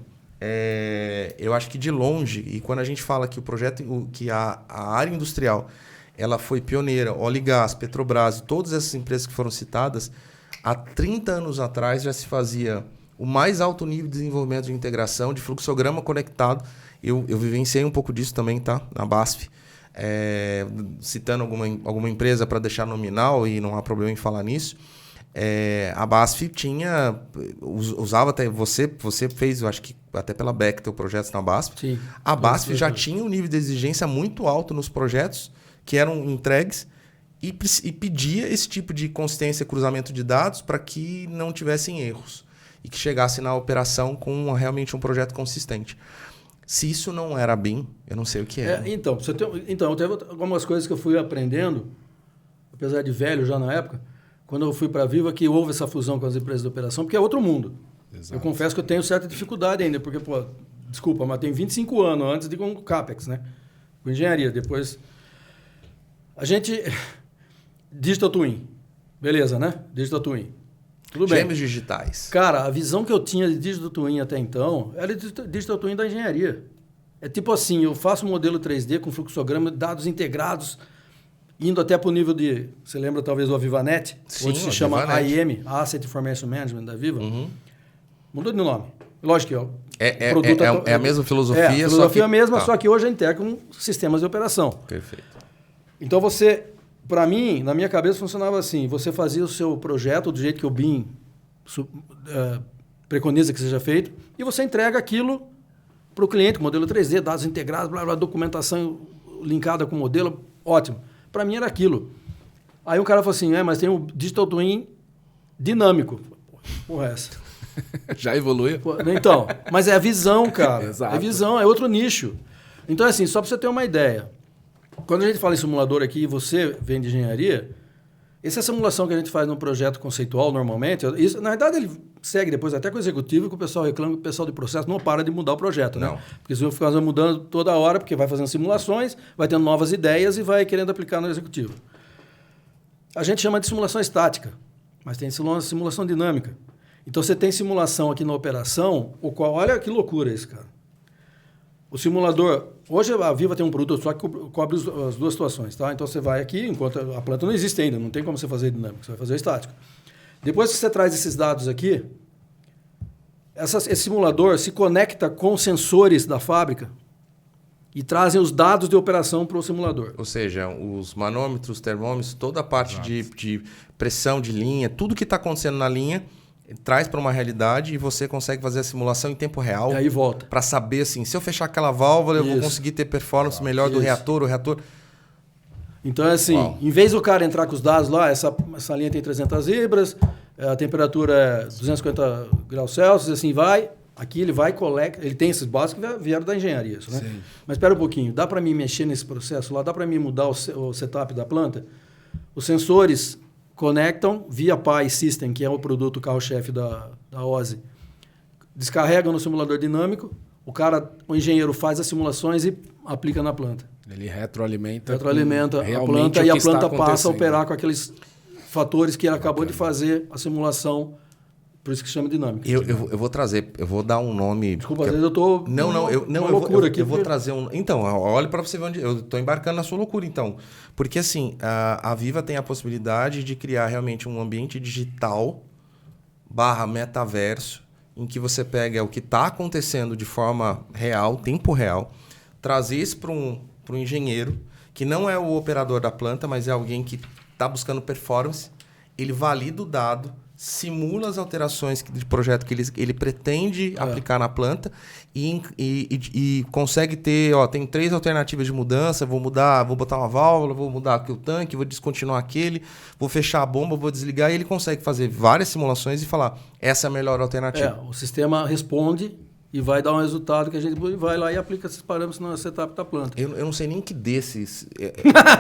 Speaker 1: eu acho que de longe, e quando a gente fala que o projeto, que a área industrial, ela foi pioneira, óleo e gás, Petrobras, todas essas empresas que foram citadas, há 30 anos atrás já se fazia o mais alto nível de desenvolvimento de integração, de fluxograma conectado. Eu vivenciei um pouco disso também, tá? Na BASF. Citando alguma empresa para deixar nominal, e não há problema em falar nisso. A BASF usava até... Você fez, eu acho que até pela Bechtel, projetos na BASF.
Speaker 3: Sim.
Speaker 1: A BASF já tinha um nível de exigência muito alto nos projetos que eram entregues e pedia esse tipo de consistência, cruzamento de dados para que não tivessem erros e que chegasse na operação com realmente um projeto consistente. Se isso não era BIM, eu não sei o que é.
Speaker 3: Então, teve algumas coisas que eu fui aprendendo, apesar de velho já na época, quando eu fui para a Viva, que houve essa fusão com as empresas de operação, porque é outro mundo. Exato. Eu confesso que eu tenho certa dificuldade ainda, porque, desculpa, mas tenho 25 anos antes de com CAPEX, né? Com engenharia. Depois, a gente... Digital Twin. Beleza, né? Digital Twin. Tudo bem.
Speaker 1: Gêmeos digitais.
Speaker 3: Cara, a visão que eu tinha de Digital Twin até então era Digital Twin da engenharia. É tipo assim, eu faço um modelo 3D com fluxograma, dados integrados, indo até para o nível de... Você lembra talvez do Avivanet?
Speaker 1: Sim,
Speaker 3: onde se chama AIM, Asset Information Management da Viva. Mudou de nome. Lógico que
Speaker 1: é a mesma filosofia.
Speaker 3: A filosofia é a mesma, só que hoje a gente integra com sistemas de operação.
Speaker 1: Perfeito.
Speaker 3: Então você, para mim, na minha cabeça funcionava assim, você fazia o seu projeto do jeito que o BIM preconiza que seja feito, e você entrega aquilo para o cliente, com modelo 3D, dados integrados, blá, blá, documentação linkada com o modelo, ótimo. Para mim era aquilo. Aí o cara falou assim, mas tem o Digital Twin dinâmico. Porra, essa.
Speaker 2: Já evoluiu?
Speaker 3: Então, mas é a visão, cara.
Speaker 2: Exato.
Speaker 3: É visão, é outro nicho. Então, assim, só para você ter uma ideia. Quando a gente fala em simulador aqui e você vem de engenharia, essa simulação que a gente faz num projeto conceitual normalmente, isso, na verdade ele segue depois até com o executivo, que o pessoal reclama que o pessoal de processo não para de mudar o projeto, né?
Speaker 1: Não.
Speaker 3: Porque se eu ficar mudando toda hora, porque vai fazendo simulações, vai tendo novas ideias e vai querendo aplicar no executivo. A gente chama de simulação estática, mas tem simulação dinâmica. Então você tem simulação aqui na operação, o qual, olha que loucura isso, cara. O simulador, hoje a Viva tem um produto só que cobre as duas situações, tá? Então você vai aqui, enquanto a planta não existe ainda, não tem como você fazer dinâmico, você vai fazer estático. Depois que você traz esses dados aqui, esse simulador se conecta com sensores da fábrica e trazem os dados de operação para o simulador.
Speaker 1: Ou seja, os manômetros, termômetros, toda a parte de pressão de linha, tudo que está acontecendo na linha, traz para uma realidade e você consegue fazer a simulação em tempo real.
Speaker 3: E aí volta.
Speaker 1: Para saber assim, se eu fechar aquela válvula, eu vou conseguir ter performance melhor do reator, o reator...
Speaker 3: Então, é assim, em vez do cara entrar com os dados lá, essa linha tem 300 libras, a temperatura é 250 graus Celsius, assim vai. Aqui ele vai, coleta, ele tem esses básicos que vieram da engenharia, isso, né?
Speaker 2: Sim.
Speaker 3: Mas espera um pouquinho, dá para mim mexer nesse processo lá? Dá para mim mudar o setup da planta? Os sensores conectam via PI System, que é o produto carro-chefe da OSI, descarregam no simulador dinâmico, o engenheiro faz as simulações e aplica na planta.
Speaker 2: Ele retroalimenta
Speaker 3: a planta e a planta passa a operar com aqueles fatores que ele acabou de fazer a simulação, por isso que se chama dinâmica.
Speaker 1: Eu vou trazer, eu vou dar um nome...
Speaker 3: Desculpa, às vezes eu estou...
Speaker 1: Eu vou trazer um... Então, olha para você ver onde... Eu estou embarcando na sua loucura, então. Porque, assim, a Viva tem a possibilidade de criar realmente um ambiente digital / metaverso, em que você pega o que está acontecendo de forma real, tempo real, trazer isso para um engenheiro, que não é o operador da planta, mas é alguém que está buscando performance, ele valida o dado, simula as alterações de projeto que ele pretende aplicar na planta e consegue ter, tem 3 alternativas de mudança, vou botar uma válvula, vou mudar aqui o tanque, vou descontinuar aquele, vou fechar a bomba, vou desligar, e ele consegue fazer várias simulações e falar, essa é a melhor alternativa.
Speaker 3: O sistema responde e vai dar um resultado que a gente vai lá e aplica esses parâmetros na setup da planta.
Speaker 1: Eu não sei nem que D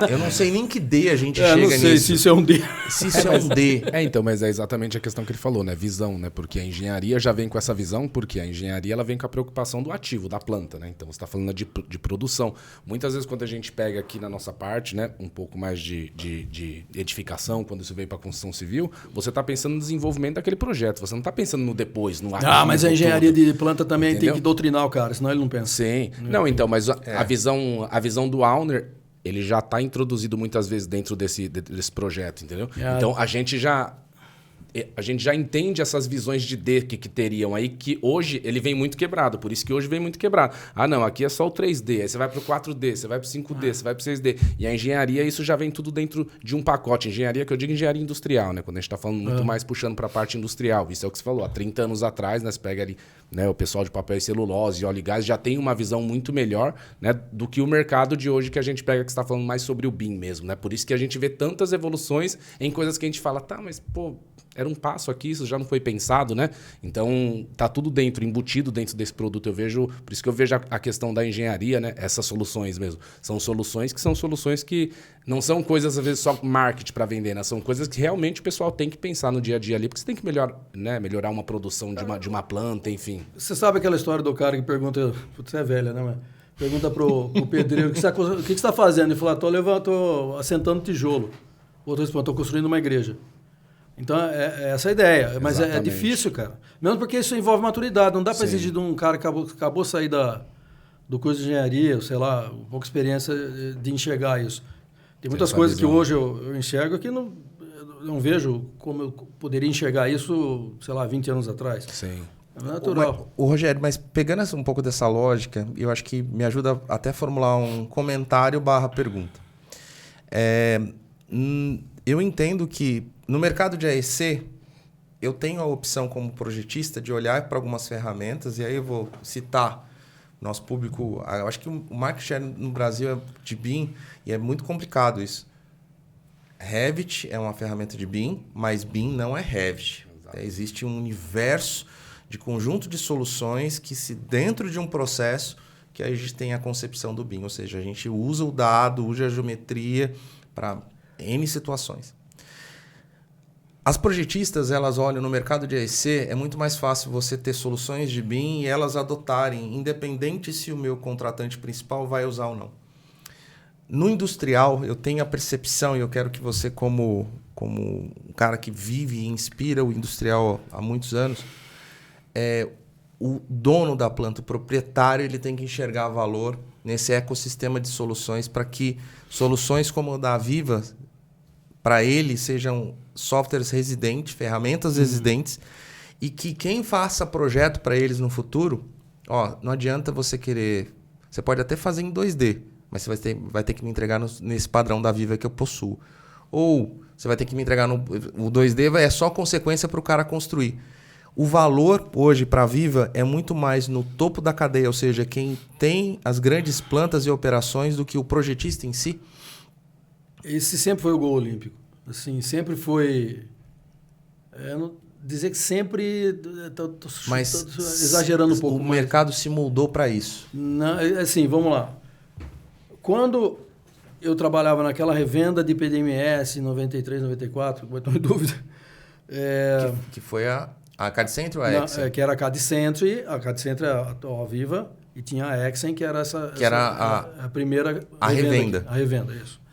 Speaker 1: eu não sei nem que D a gente chega nisso.
Speaker 3: Eu não sei se isso é um D.
Speaker 1: Se isso é um D.
Speaker 2: Então, mas é exatamente a questão que ele falou, né? Visão, né? Porque a engenharia já vem com essa visão, porque a engenharia ela vem com a preocupação do ativo, da planta, né? Então, você está falando de produção. Muitas vezes, quando a gente pega aqui na nossa parte, né? Um pouco mais de edificação, quando isso vem para a construção civil, você está pensando no desenvolvimento daquele projeto. Você não está pensando no depois, no ativo.
Speaker 3: Mas a engenharia de planta também tem que doutrinar o cara, senão ele não pensa.
Speaker 2: Sim. Não, então, mas a visão do owner, ele já está introduzido muitas vezes dentro desse projeto, entendeu? Então, a gente já entende essas visões de D que teriam aí, que hoje ele vem muito quebrado. Por isso que hoje vem muito quebrado. Não, aqui é só o 3D, aí você vai para o 4D, você vai para o 5D, você vai para o 6D. E a engenharia, isso já vem tudo dentro de um pacote. Engenharia, que eu digo engenharia industrial, né? Quando a gente está falando muito mais puxando para a parte industrial. Isso é o que você falou. Há 30 anos atrás, né? Você pega ali, né, o pessoal de papel e celulose, óleo e gás, já tem uma visão muito melhor, né, do que o mercado de hoje, que a gente pega, que está falando mais sobre o BIM mesmo, né? Por isso que a gente vê tantas evoluções em coisas que a gente fala, mas, pô, era um passo aqui, isso já não foi pensado, né? Então, tá tudo embutido dentro desse produto. Por isso que eu vejo a questão da engenharia, né? Essas soluções mesmo. São soluções que não são coisas, às vezes, só marketing para vender, né? São coisas que realmente o pessoal tem que pensar no dia a dia ali, porque você tem que melhorar uma produção de uma planta, enfim.
Speaker 3: Você sabe aquela história do cara que pergunta, você é velha, né, mano? Pergunta pro pedreiro, o que você está fazendo? Ele fala, tô assentando tijolo. O outro responde, estou construindo uma igreja. Então, é essa a ideia. Mas é difícil, cara. Mesmo porque isso envolve maturidade. Não dá para exigir de um cara que acabou de sair da do curso de engenharia, sei lá, pouca experiência de enxergar isso. Tem muitas coisas que hoje eu enxergo que eu não vejo como eu poderia enxergar isso, sei lá, 20 anos atrás.
Speaker 2: Sim.
Speaker 3: É natural.
Speaker 1: O Rogério, mas pegando um pouco dessa lógica, eu acho que me ajuda até a formular um comentário/pergunta. Eu entendo que no mercado de AEC, eu tenho a opção como projetista de olhar para algumas ferramentas, e aí eu vou citar nosso público. Eu acho que o market share no Brasil é de BIM, e é muito complicado isso. Revit é uma ferramenta de BIM, mas BIM não é Revit. Existe um universo de conjunto de soluções que, se dentro de um processo, que aí a gente tem a concepção do BIM. Ou seja, a gente usa o dado, usa a geometria para N situações. As projetistas, elas olham no mercado de AEC, é muito mais fácil você ter soluções de BIM e elas adotarem, independente se o meu contratante principal vai usar ou não. No industrial, eu tenho a percepção, e eu quero que você, como um cara que vive e inspira o industrial há muitos anos, o dono da planta, o proprietário, ele tem que enxergar valor nesse ecossistema de soluções para que soluções como a da Aviva, para ele, sejam softwares residentes, ferramentas residentes, e que quem faça projeto para eles no futuro, não adianta você querer... Você pode até fazer em 2D, mas você vai ter que me entregar nesse padrão da Aviva que eu possuo. Ou você vai ter que me entregar no... O 2D é só consequência para o cara construir. O valor hoje para a Aviva é muito mais no topo da cadeia, ou seja, quem tem as grandes plantas e operações, do que o projetista em si.
Speaker 3: Esse sempre foi o gol olímpico. Assim, sempre foi... dizer que sempre...
Speaker 1: Mas
Speaker 3: exagerando um pouco.
Speaker 1: O mercado se moldou para isso.
Speaker 3: Não, assim, vamos lá. Quando eu trabalhava naquela revenda de PDMS em 93, 94, não estou em dúvida.
Speaker 1: Que foi a CAD-Centro ou a Exen?
Speaker 3: Que era a CAD-Centro, a CAD-Centro é a atual Viva, e tinha a Exen, que era a primeira...
Speaker 1: A revenda.
Speaker 3: A revenda, isso.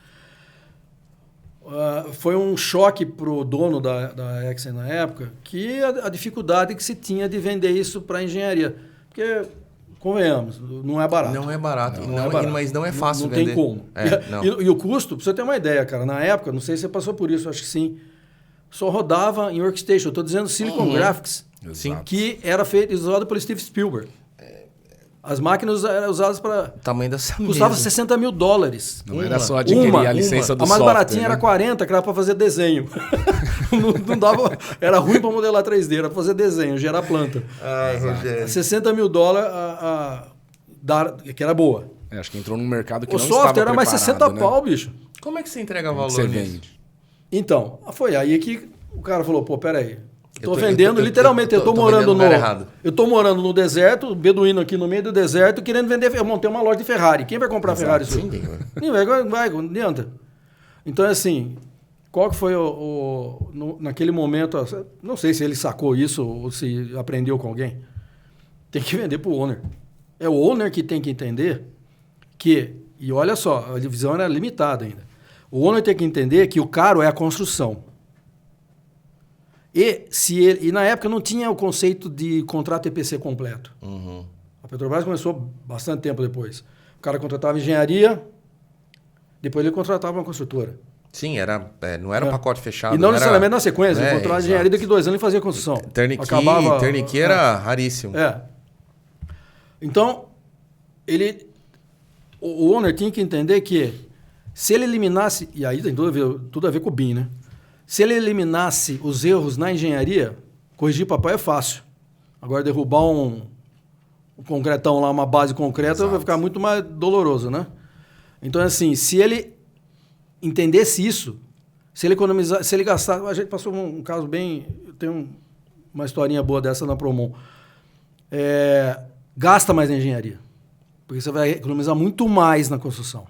Speaker 3: Foi um choque para o dono da Exen na época, que a dificuldade que se tinha de vender isso para a engenharia. Porque, convenhamos, não é barato.
Speaker 1: Não é barato, mas não é fácil
Speaker 3: não
Speaker 1: vender.
Speaker 3: Não tem como. E o custo, para você ter uma ideia, cara, na época, não sei se você passou por isso, acho que sim, só rodava em Workstation. Eu estou dizendo Silicon Graphics, que era usado pelo Steve Spielberg. As máquinas eram usadas para...
Speaker 1: Tamanho dessa mesa.
Speaker 3: Custava $60 mil.
Speaker 2: Não era só adquirir a licença do software.
Speaker 3: A mais baratinha era 40, que era para fazer desenho. não dava... Era ruim para modelar 3D, era para fazer desenho, gerar planta.
Speaker 1: Rogério.
Speaker 3: $60 mil, que era boa.
Speaker 2: Acho que entrou num mercado que não estava
Speaker 3: preparado. O software era mais 60
Speaker 2: né?
Speaker 3: pau, bicho.
Speaker 1: Como é que você entrega valor
Speaker 2: você
Speaker 1: nisso?
Speaker 2: vende?
Speaker 3: Então, foi aí que o cara falou, peraí... Estou vendendo, literalmente, eu estou morando no... Eu estou morando no deserto, beduíno aqui no meio do deserto, querendo vender... Eu montei uma loja de Ferrari. Quem vai comprar Ferrari? Ninguém vai, não adianta. Então, assim, qual que foi naquele momento... Não sei se ele sacou isso ou se aprendeu com alguém. Tem que vender para o owner. É o owner que tem que entender que... E olha só, a divisão era limitada ainda. O owner tem que entender que o caro é a construção. E na época não tinha o conceito de contrato EPC completo. A Petrobras começou bastante tempo depois. O cara contratava engenharia, depois ele contratava uma construtora.
Speaker 1: Sim, não era um pacote fechado.
Speaker 3: E não necessariamente na sequência. Ele contratava engenharia, daqui 2 anos ele fazia construção.
Speaker 1: Turnkey era raríssimo.
Speaker 3: Então, o owner tinha que entender que se ele eliminasse... E aí tem tudo a ver com o BIM, né? Se ele eliminasse os erros na engenharia, corrigir papai é fácil. Agora, derrubar um concretão lá, uma base concreta, vai ficar muito mais doloroso, né? Então, assim, se ele entendesse isso, se ele economizar, se ele gastar... A gente passou um caso bem... Tem uma historinha boa dessa na Promon. Gasta mais na engenharia. Porque você vai economizar muito mais na construção.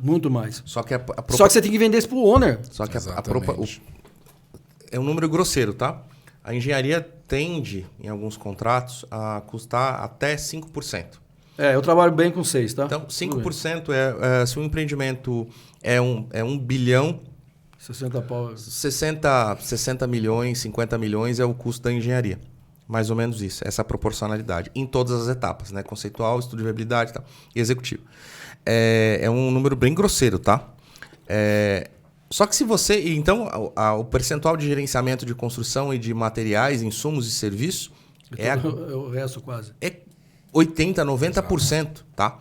Speaker 3: Muito mais.
Speaker 1: Só que
Speaker 3: você tem que vender isso para o owner.
Speaker 1: Só que é um número grosseiro, tá? A engenharia tende, em alguns contratos, a custar até 5%.
Speaker 3: Eu trabalho bem com 6, tá?
Speaker 1: Então, 5% se o empreendimento é 1 bilhão...
Speaker 3: 60 pau.
Speaker 1: 60 milhões, 50 milhões é o custo da engenharia. Mais ou menos isso, essa proporcionalidade, em todas as etapas, né? Conceitual, estudo de viabilidade e tal, e executivo. É um número bem grosseiro, tá? Só que se você... Então, o percentual de gerenciamento de construção e de materiais, insumos e serviços...
Speaker 3: o resto quase.
Speaker 1: É 80%, 90%, tá?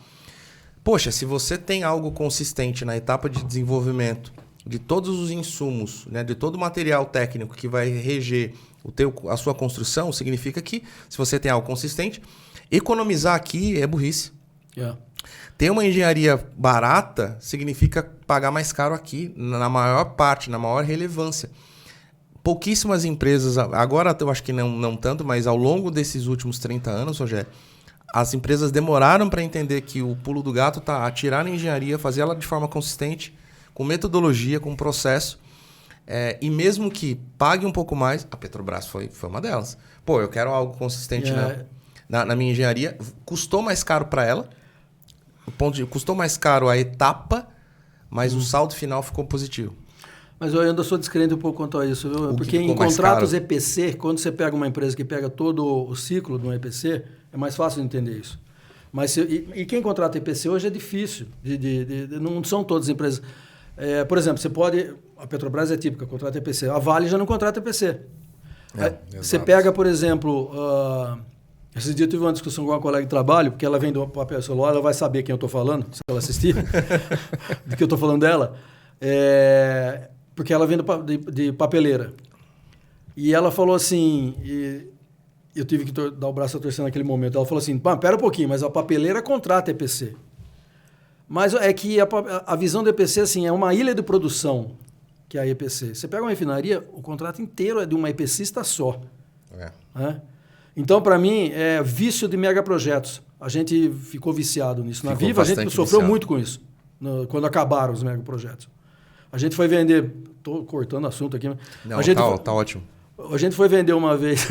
Speaker 1: Poxa, se você tem algo consistente na etapa de desenvolvimento de todos os insumos, né, de todo o material técnico que vai reger a sua construção, significa que, se você tem algo consistente, economizar aqui é burrice. Ter uma engenharia barata significa pagar mais caro aqui, na maior parte, na maior relevância. Pouquíssimas empresas, agora eu acho que não tanto, mas ao longo desses últimos 30 anos, Rogério, as empresas demoraram para entender que o pulo do gato está atirar na engenharia, fazer ela de forma consistente, com metodologia, com processo. E mesmo que pague um pouco mais, a Petrobras foi uma delas. Pô, eu quero algo consistente na minha engenharia. Custou mais caro para ela. Custou mais caro a etapa, mas o saldo final ficou positivo.
Speaker 3: Mas eu ainda sou descrente um pouco quanto a isso, viu? Porque em contratos EPC, quando você pega uma empresa que pega todo o ciclo de um EPC, é mais fácil de entender isso. Mas e quem contrata EPC hoje é difícil. Não são todas as empresas. Por exemplo, você pode... A Petrobras é típica, contrata EPC. A Vale já não contrata EPC. Você pega, por exemplo... Esse dia eu tive uma discussão com uma colega de trabalho, porque ela vem do papel celular, ela vai saber quem eu estou falando, se ela assistir, do que eu estou falando dela. Porque ela vem de papeleira. E ela falou assim, eu tive que dar o braço a torcer naquele momento, ela falou assim, pera um pouquinho, mas a papeleira contrata EPC. Mas é que a visão do EPC assim, é uma ilha de produção, que é a EPC. Você pega uma refinaria, o contrato inteiro é de uma EPCista só. Então, para mim, é vício de megaprojetos. A gente ficou viciado nisso. Na Viva, a gente sofreu muito com isso, quando acabaram os megaprojetos. A gente foi vender... Estou cortando assunto aqui.
Speaker 1: Não, tá ótimo.
Speaker 3: A gente foi vender uma vez...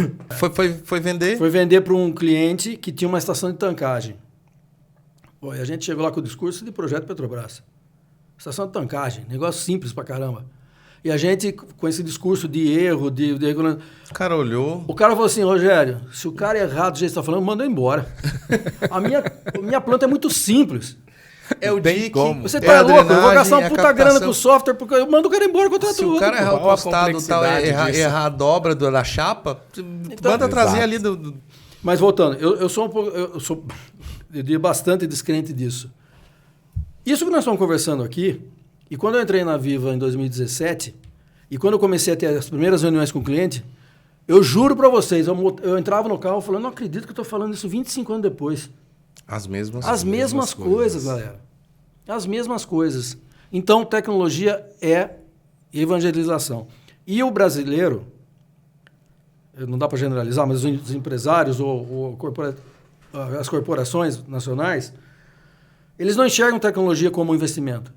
Speaker 1: Foi vender?
Speaker 3: Foi vender para um cliente que tinha uma estação de tancagem. Pô, e a gente chegou lá com o discurso de projeto Petrobras. Estação de tancagem, negócio simples pra caramba. E a gente, com esse discurso de erro,
Speaker 1: O cara olhou...
Speaker 3: O cara falou assim, Rogério, se o cara é errado do jeito que você está falando, manda embora. A minha planta é muito simples.
Speaker 1: É o dia que...
Speaker 3: Você tá louco? Eu vou gastar uma puta grana com o software, porque eu mando o cara embora contra
Speaker 1: Se o cara errar o costado, errar a dobra da chapa, manda trazer ali do...
Speaker 3: Mas voltando, eu sou um pouco... Eu diria bastante descrente disso. Isso que nós estamos conversando aqui, e quando eu entrei na Viva em 2017, e quando eu comecei a ter as primeiras reuniões com o cliente, eu juro para vocês, eu entrava no carro falando, não acredito que eu estou falando isso 25 anos depois.
Speaker 1: As mesmas
Speaker 3: coisas, galera. As mesmas coisas. Então, tecnologia é evangelização. E o brasileiro, não dá para generalizar, mas os empresários ou as corporações nacionais, eles não enxergam tecnologia como investimento.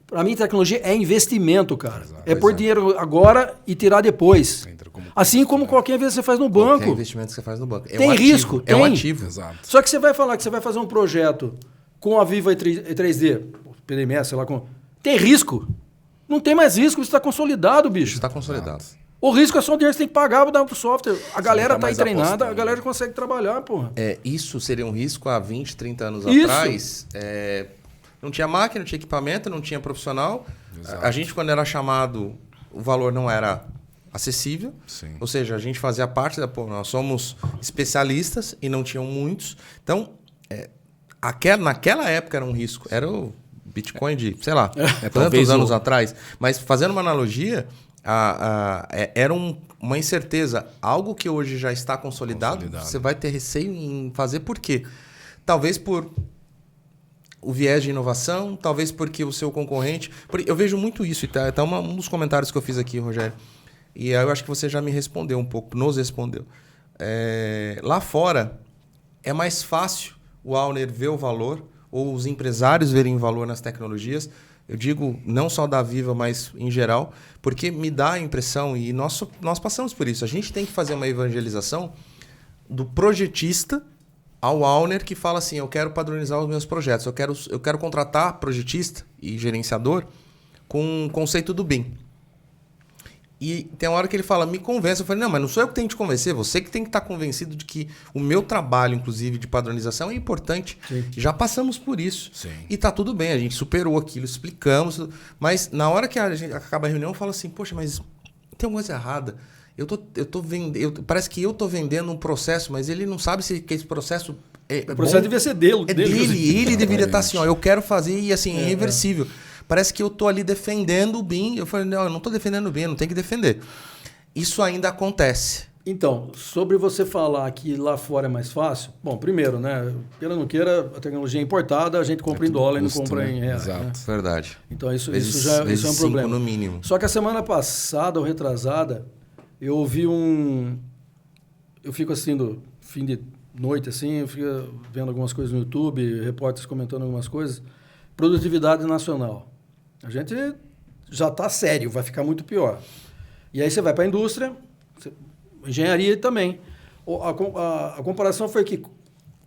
Speaker 3: Para mim, tecnologia é investimento, cara. É pôr dinheiro agora e tirar depois. Assim como qualquer investimento que você faz no banco.
Speaker 1: Qualquer investimento que você faz no banco.
Speaker 3: Tem risco.
Speaker 1: É um ativo.
Speaker 2: Exato.
Speaker 3: Só que você vai falar que você vai fazer um projeto com a Viva E3D, PDMS, sei lá como. Tem risco. Não tem mais risco, isso está consolidado, bicho.
Speaker 1: Está consolidado.
Speaker 3: O risco é só o dinheiro que você tem que pagar para dar pro software. A galera está aí treinada, a galera consegue trabalhar, porra.
Speaker 1: Isso seria um risco há 20, 30 anos atrás. Não tinha máquina, não tinha equipamento, não tinha profissional. Exato. A gente, quando era chamado, o valor não era acessível.
Speaker 2: Sim.
Speaker 1: Ou seja, a gente fazia parte nós somos especialistas e não tinham muitos. Então, naquela época era um risco. Era o Bitcoin de, sei lá, tantos anos atrás. Mas fazendo uma analogia, era uma incerteza. Algo que hoje já está consolidado, você vai ter receio em fazer por quê? Talvez por o viés de inovação, talvez porque o seu concorrente... Eu vejo muito isso, e tá um dos comentários que eu fiz aqui, Rogério. E aí eu acho que você já me respondeu um pouco, nos respondeu. Lá fora, é mais fácil o Auner ver o valor, ou os empresários verem valor nas tecnologias. Eu digo não só da Viva, mas em geral, porque me dá a impressão, e nós passamos por isso, a gente tem que fazer uma evangelização do projetista ao Auner que fala assim, eu quero padronizar os meus projetos, eu quero contratar projetista e gerenciador com o conceito do BIM. E tem uma hora que ele fala, me convence. Eu falei, não, mas não sou eu que tenho que te convencer, você que tem que estar convencido de que o meu trabalho, inclusive, de padronização é importante.
Speaker 3: Sim.
Speaker 1: Já passamos por isso.
Speaker 2: Sim.
Speaker 1: E tá tudo bem, a gente superou aquilo, explicamos. Mas na hora que a gente acaba a reunião, eu falo assim, poxa, mas tem alguma coisa errada. Eu tô vendendo, parece que eu tô vendendo um processo, mas ele não sabe se que esse processo
Speaker 3: o processo devia ser dele.
Speaker 1: É dele, ele deveria estar assim, ó, eu quero fazer e assim, é irreversível. Parece que eu tô ali defendendo o BIM. Eu falei, não, eu não tô defendendo o BIM, eu não tenho que defender. Isso ainda acontece.
Speaker 3: Então, sobre você falar que lá fora é mais fácil, bom, primeiro, né? Queira ou não queira, a tecnologia é importada, a gente compra em dólar e não compra em reais.
Speaker 2: Exato.
Speaker 3: Né?
Speaker 1: Verdade.
Speaker 3: Então, isso
Speaker 1: já
Speaker 3: isso é um problema.
Speaker 1: no mínimo.
Speaker 3: Só que a semana passada ou retrasada, eu ouvi eu fico assistindo fim de noite, assim, eu fico vendo algumas coisas no YouTube, repórteres comentando algumas coisas. Produtividade nacional. A gente já está sério, vai ficar muito pior. E aí você vai para a indústria, engenharia também. A comparação foi que,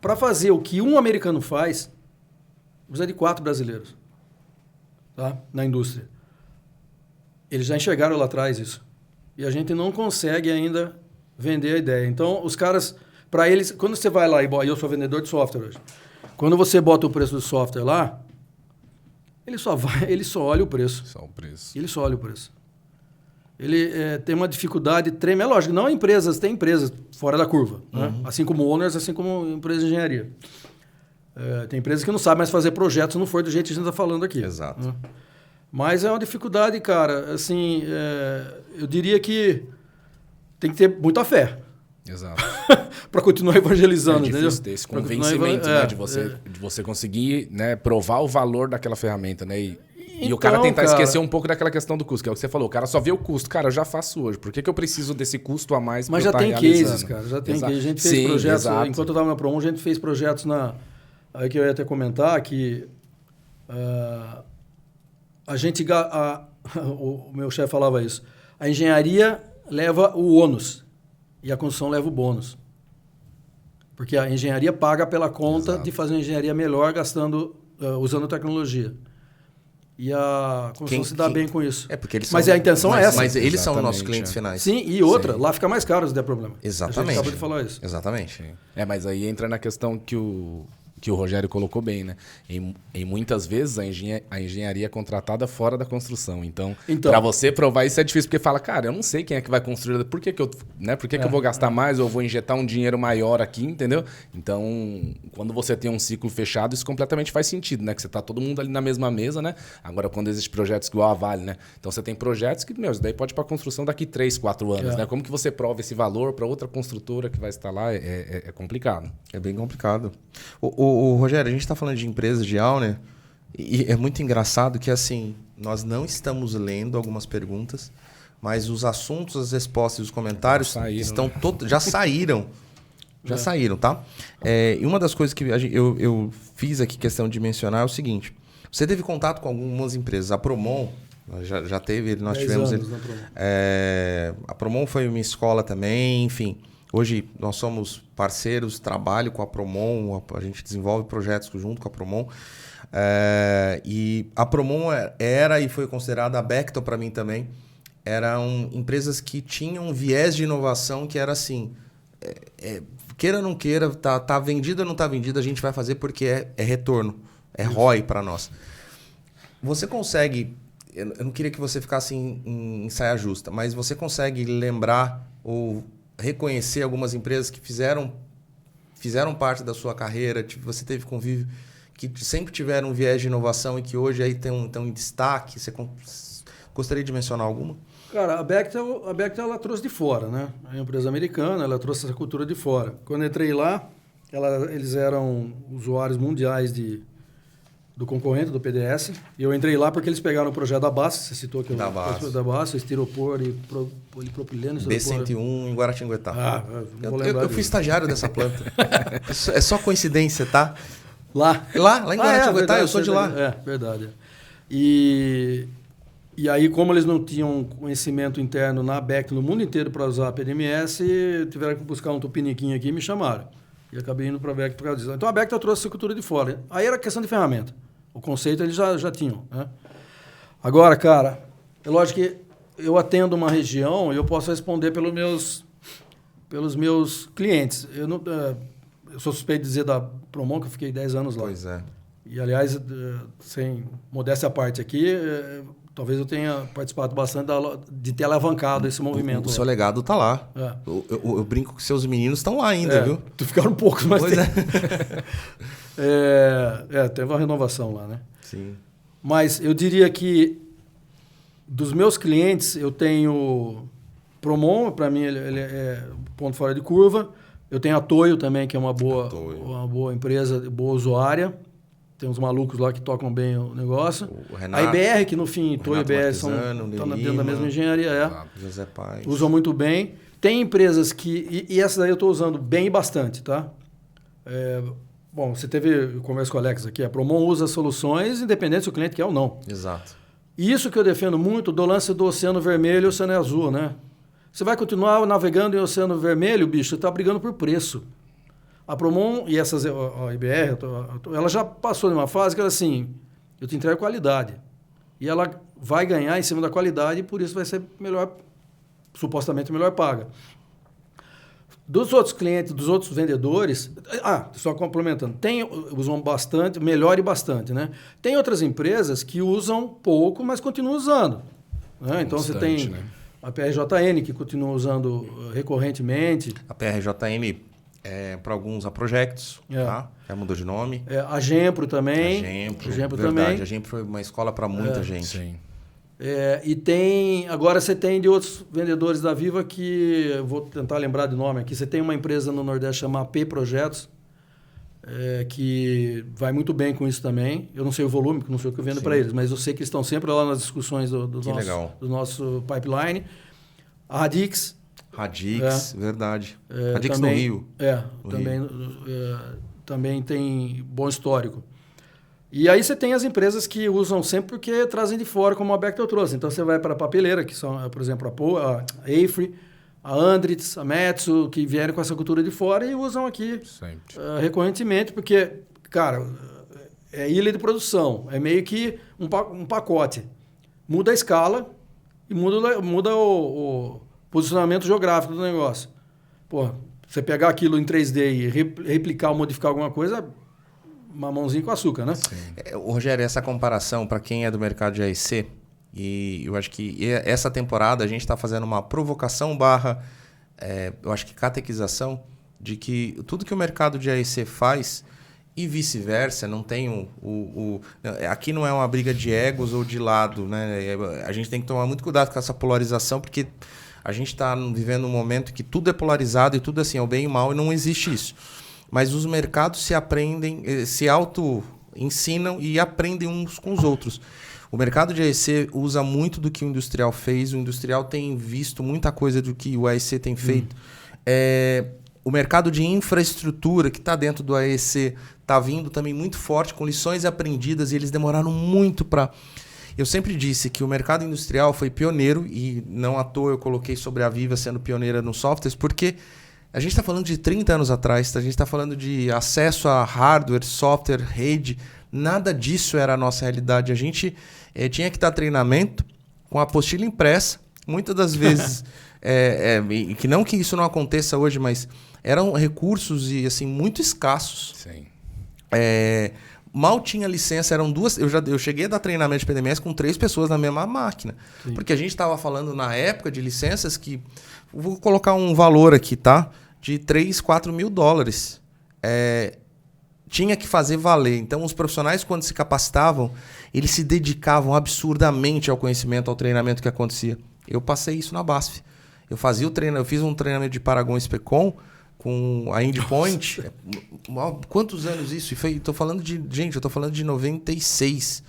Speaker 3: para fazer o que um americano faz, precisa de 4 brasileiros, tá? Na indústria. Eles já enxergaram lá atrás isso. E a gente não consegue ainda vender a ideia. Então, os caras, para eles, quando você vai lá, e eu sou vendedor de software hoje, quando você bota o preço do software lá, ele só olha o preço.
Speaker 2: Só o preço.
Speaker 3: Ele só olha o preço. Ele tem uma dificuldade tremenda. É lógico, não tem empresas fora da curva. Né? Assim como owners, assim como empresas de engenharia. Tem empresas que não sabem mais fazer projetos, não for do jeito que a gente está falando aqui.
Speaker 1: Exato.
Speaker 3: Né? Mas é uma dificuldade, cara. Assim, eu diria que tem que ter muita fé.
Speaker 2: Exato.
Speaker 3: Para continuar evangelizando,
Speaker 2: difícil
Speaker 3: entendeu?
Speaker 2: ter esse convencimento, né? De você conseguir, né, provar o valor daquela ferramenta, né? E o cara tentar esquecer um pouco daquela questão do custo, que é o que você falou. O cara só vê o custo. Cara, eu já faço hoje. Por que eu preciso desse custo a mais?
Speaker 3: Mas já tem cases, cara. Já tem cases. A gente fez projetos.
Speaker 2: Exato.
Speaker 3: Enquanto eu estava na Promon, a gente fez projetos aí que eu ia até comentar que a gente... o meu chefe falava isso. A engenharia leva o ônus e a construção leva o bônus. Porque a engenharia paga pela conta de fazer uma engenharia melhor usando tecnologia. E a construção se dá bem com isso.
Speaker 1: Porque eles
Speaker 3: mas a intenção é essa.
Speaker 1: Mas eles são nossos clientes finais.
Speaker 3: Sim, e outra, lá fica mais caro se der problema.
Speaker 1: Exatamente.
Speaker 3: A gente acabou de falar isso.
Speaker 1: Exatamente.
Speaker 2: Mas aí entra na questão que o Rogério colocou bem, né? Em muitas vezes a engenharia é contratada fora da construção. Então para você provar isso é difícil, porque fala, cara, eu não sei quem é que vai construir, por que eu vou gastar mais ou eu vou injetar um dinheiro maior aqui, entendeu? Então, quando você tem um ciclo fechado, isso completamente faz sentido, né? Que você tá todo mundo ali na mesma mesa, né? Agora, quando existem projetos igual a Vale, né? Então você tem projetos que, isso daí pode ir para construção daqui 3, 4 anos, né? Como que você prova esse valor para outra construtora que vai estar lá? É complicado.
Speaker 1: É bem complicado. O Rogério, a gente está falando de empresas de Auner e é muito engraçado que assim nós não estamos lendo algumas perguntas, mas os assuntos, as respostas e os comentários estão já saíram. Já saíram, tá? E uma das coisas que eu fiz aqui questão de mencionar é o seguinte. Você teve contato com algumas empresas. A Promon já teve, nós tivemos... a Promon foi uma escola também, enfim... Hoje nós somos parceiros, trabalho com a Promon, a gente desenvolve projetos junto com a Promon. E a Promon era e foi considerada a Bechtel para mim também. Eram empresas que tinham um viés de inovação que era assim, queira ou não queira, tá vendida ou não tá vendida, a gente vai fazer porque é retorno, é ROI para nós. Você consegue, eu não queria que você ficasse em saia justa, mas você consegue lembrar ou reconhecer algumas empresas que fizeram parte da sua carreira, você teve convívio, que sempre tiveram um viés de inovação e que hoje aí estão em destaque. Você gostaria de mencionar alguma?
Speaker 3: Cara, a Bechtel ela trouxe de fora, né? É uma empresa americana, ela trouxe essa cultura de fora. Quando eu entrei lá, eles eram usuários mundiais do concorrente, do PDS. E eu entrei lá porque eles pegaram o projeto da BASF, você citou aqui
Speaker 1: da
Speaker 3: BASF, estiropor e polipropileno.
Speaker 1: B101 em Guaratinguetá. Eu fui estagiário dessa planta. É só coincidência, tá?
Speaker 3: Lá
Speaker 1: em Guaratinguetá, eu sou de lá.
Speaker 3: Verdade. E aí, como eles não tinham conhecimento interno na Bechtel no mundo inteiro para usar a PDMS, tiveram que buscar um tupiniquim aqui e me chamaram. E acabei indo para a Bechtel por causa disso. Então, a Bechtel trouxe essa cultura de fora. Aí era questão de ferramenta. O conceito eles já tinham. Né? Agora, cara, é lógico que eu atendo uma região e eu posso responder pelos meus clientes. Eu sou suspeito de dizer da Promon, que eu fiquei 10 anos lá.
Speaker 1: Pois é.
Speaker 3: E, aliás, sem modéstia à parte aqui, talvez eu tenha participado bastante de ter alavancado esse movimento.
Speaker 1: O seu legado está lá.
Speaker 3: É.
Speaker 1: Eu brinco que seus meninos estão lá ainda, viu?
Speaker 3: Tu ficaram poucos, mas
Speaker 1: pois
Speaker 3: teve uma renovação lá, né?
Speaker 1: Sim.
Speaker 3: Mas eu diria que dos meus clientes, eu tenho Promon, para mim ele é ponto fora de curva. Eu tenho a Toyo também, que é uma boa empresa, boa usuária. Tem uns malucos lá que tocam bem o negócio.
Speaker 1: O Renato,
Speaker 3: a IBR, que no fim, Toyo e IBR estão dentro da mesma engenharia.
Speaker 1: José Paes.
Speaker 3: Usam muito bem. Tem empresas que... E essa daí eu estou usando bem e bastante, tá? Bom, você teve... Eu converso com o Alex aqui. A Promon usa soluções independente se o cliente quer ou não.
Speaker 1: Exato.
Speaker 3: Isso que eu defendo muito do lance do Oceano Vermelho e Oceano Azul, né? Você vai continuar navegando em Oceano Vermelho, bicho, você está brigando por preço. A Promon e a IBR, ela já passou de uma fase que era assim, eu te entrego qualidade. E ela vai ganhar em cima da qualidade e por isso vai ser melhor, supostamente melhor paga. Dos outros clientes, dos outros vendedores... só complementando. Usam bastante, melhor e bastante, né? Tem outras empresas que usam pouco, mas continuam usando. Né? Então, você tem... Né? A PRJN, que continua usando recorrentemente.
Speaker 1: A PRJN, para alguns, a Projects, tá? Já mudou de nome.
Speaker 3: A Gempro também.
Speaker 1: A Gempro também. A Gempro foi uma escola para muita gente.
Speaker 3: Sim. E tem... Agora você tem de outros vendedores da Viva que... Eu vou tentar lembrar de nome aqui. Você tem uma empresa no Nordeste chamada AP Projetos, que vai muito bem com isso também. Eu não sei o volume, porque não sei o que eu vendo para eles, mas eu sei que estão sempre lá nas discussões do nosso pipeline. A Radix.
Speaker 1: Verdade. Radix
Speaker 3: também,
Speaker 1: no Rio.
Speaker 3: Também tem bom histórico. E aí você tem as empresas que usam sempre porque trazem de fora, como a Bechtel trouxe. Então você vai para a papeleira, que são, por exemplo, a Afri, a Andritz, a Metsu, que vieram com essa cultura de fora e usam aqui recorrentemente, porque, cara, é ilha de produção, é meio que um pacote. Muda a escala e muda o posicionamento geográfico do negócio. Pô, você pegar aquilo em 3D e replicar ou modificar alguma coisa, mamãozinho com açúcar, né?
Speaker 1: Rogério, essa comparação, para quem é do mercado de AEC, e eu acho que essa temporada a gente está fazendo uma provocação eu acho que catequização de que tudo que o mercado de AEC faz e vice-versa, não tem aqui não é uma briga de egos ou de lado, né? A gente tem que tomar muito cuidado com essa polarização, porque a gente está vivendo um momento que tudo é polarizado e tudo assim, é o bem e o mal, e não existe isso. Mas os mercados se auto-ensinam e aprendem uns com os outros. O mercado de AEC usa muito do que o industrial fez. O industrial tem visto muita coisa do que o AEC tem feito. O mercado de infraestrutura que está dentro do AEC está vindo também muito forte, com lições aprendidas, e eles demoraram muito para... Eu sempre disse que o mercado industrial foi pioneiro, e não à toa eu coloquei sobre a Viva sendo pioneira nos softwares, porque a gente está falando de 30 anos atrás, a gente está falando de acesso a hardware, software, rede. Nada disso era a nossa realidade. A gente tinha que dar treinamento com a apostila impressa, muitas das vezes, que não que isso não aconteça hoje, mas eram recursos e assim muito escassos.
Speaker 2: Sim.
Speaker 1: Mal tinha licença, eram duas... Eu cheguei a dar treinamento de PDMS com 3 pessoas na mesma máquina. Sim. Porque a gente estava falando na época de licenças que... Vou colocar um valor aqui, tá? De 3, 4 mil dólares. Tinha que fazer valer. Então, os profissionais, quando se capacitavam, eles se dedicavam absurdamente ao conhecimento, ao treinamento que acontecia. Eu passei isso na BASF. Eu fiz um treinamento de Paragon Specon com a Endpoint. Quantos anos isso? Estou falando de 96.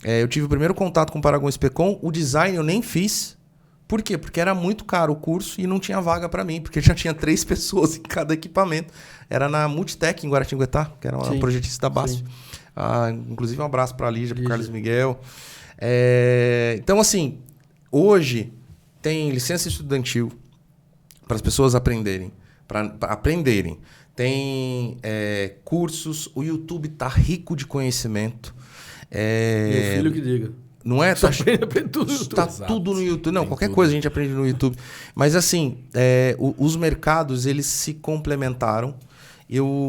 Speaker 1: Eu tive o primeiro contato com o Paragon Specon. O design eu nem fiz. Por quê? Porque era muito caro o curso e não tinha vaga para mim, porque já tinha 3 pessoas em cada equipamento. Era na Multitec, em Guaratinguetá, que era uma projetista da BASF. Inclusive, um abraço para a Lígia, para o Carlos Miguel. Então, assim, hoje tem licença estudantil para as pessoas aprenderem. Tem cursos, o YouTube está rico de conhecimento.
Speaker 3: Meu filho que diga.
Speaker 1: Não é?
Speaker 3: Aprende tudo no YouTube.
Speaker 1: Tá tudo no YouTube. Não, qualquer coisa a gente aprende no YouTube. Mas assim, os mercados, eles se complementaram.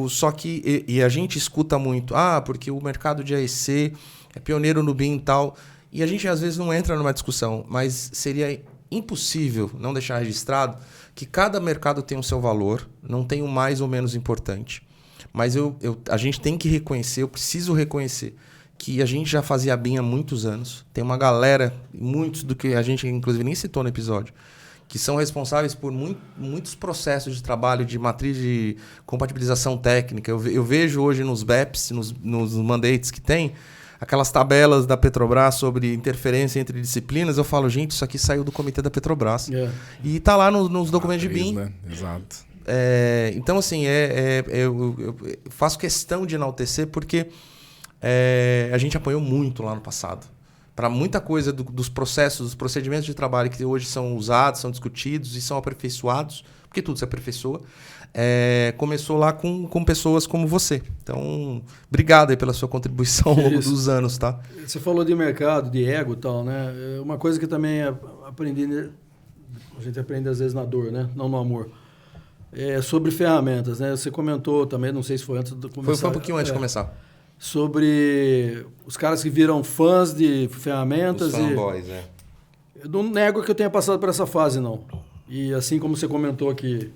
Speaker 1: Só que a gente escuta muito, porque o mercado de AEC é pioneiro no BIM e tal. E a gente às vezes não entra numa discussão, mas seria impossível não deixar registrado que cada mercado tem o seu valor, não tem o mais ou menos importante. Mas a gente tem que reconhecer, eu preciso reconhecer que a gente já fazia BIM há muitos anos. Tem uma galera, muitos do que a gente inclusive nem citou no episódio, que são responsáveis por muitos processos de trabalho, de matriz de compatibilização técnica. Eu vejo hoje nos BEPs, nos mandates que tem, aquelas tabelas da Petrobras sobre interferência entre disciplinas. Eu falo, gente, isso aqui saiu do comitê da Petrobras. E está lá nos documentos de BIM.
Speaker 2: Né? Exato.
Speaker 1: Então, assim, eu faço questão de enaltecer porque a gente apanhou muito lá no passado. Para muita coisa dos processos, dos procedimentos de trabalho que hoje são usados, são discutidos e são aperfeiçoados, porque tudo se aperfeiçoa, começou lá com pessoas como você. Então, obrigado aí pela sua contribuição ao longo dos anos, tá?
Speaker 3: Você falou de mercado, de ego e tal, né? Uma coisa que também aprendi, a gente aprende às vezes na dor, né? Não no amor. Sobre ferramentas, né? Você comentou também, não sei se foi antes de começar.
Speaker 1: Foi um pouquinho antes de começar.
Speaker 3: Sobre os caras que viram fãs de ferramentas.
Speaker 1: Os fanboys,
Speaker 3: Eu não nego que eu tenha passado por essa fase, não. E assim como você comentou que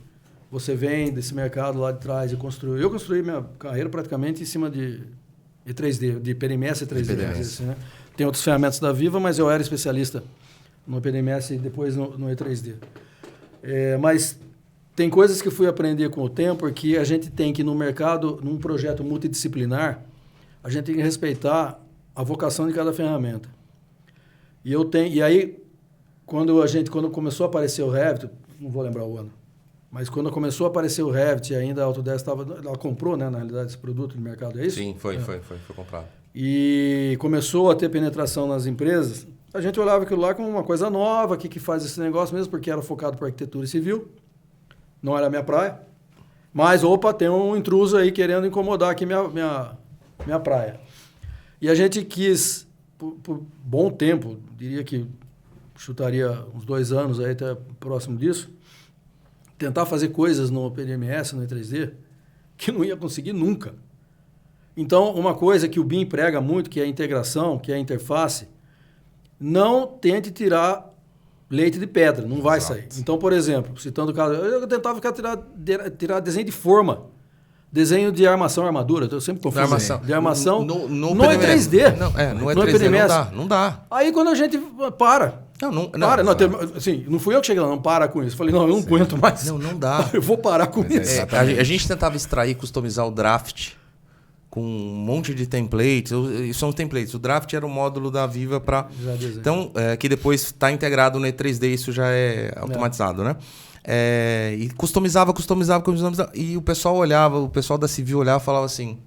Speaker 3: você vem desse mercado lá de trás e construiu... Eu construí minha carreira praticamente em cima de 3D, de PDMS e 3D. Assim, né? Tem outras ferramentas da Viva, mas eu era especialista no PDMS e depois no E3D. Mas tem coisas que eu fui aprender com o tempo que a gente tem que, no mercado, num projeto multidisciplinar, a gente tem que respeitar a vocação de cada ferramenta. E aí, quando começou a aparecer o Revit, não vou lembrar o ano, mas quando começou a aparecer o Revit, ainda a Autodesk ela comprou, né, na realidade, esse produto de mercado, é isso?
Speaker 1: Sim, foi comprado.
Speaker 3: E começou a ter penetração nas empresas, a gente olhava aquilo lá como uma coisa nova, que faz esse negócio mesmo, porque era focado para arquitetura civil, não era a minha praia, mas, tem um intruso aí querendo incomodar aqui minha praia. E a gente quis, por bom tempo, diria que chutaria uns 2 anos, aí até próximo disso, tentar fazer coisas no PDMS, no E3D, que não ia conseguir nunca. Então, uma coisa que o BIM prega muito, que é a integração, que é a interface, não tente tirar leite de pedra, não vai sair. Então, por exemplo, citando o caso, eu tentava tirar desenho de forma, desenho de armação, armadura, eu sempre confuso. De armação no E3D.
Speaker 1: No E3D não dá.
Speaker 3: Aí quando a gente para. Não fui eu que cheguei lá, não para com isso. Falei, não, eu não aguento mais.
Speaker 1: Não dá.
Speaker 3: Eu vou parar com isso.
Speaker 1: A gente tentava extrair e customizar o draft com um monte de templates. São templates. O draft era o módulo da Viva para... Então, que depois está integrado no E3D, isso já é automatizado, né? E customizava. E o pessoal olhava, o pessoal da Civil olhava e falava assim...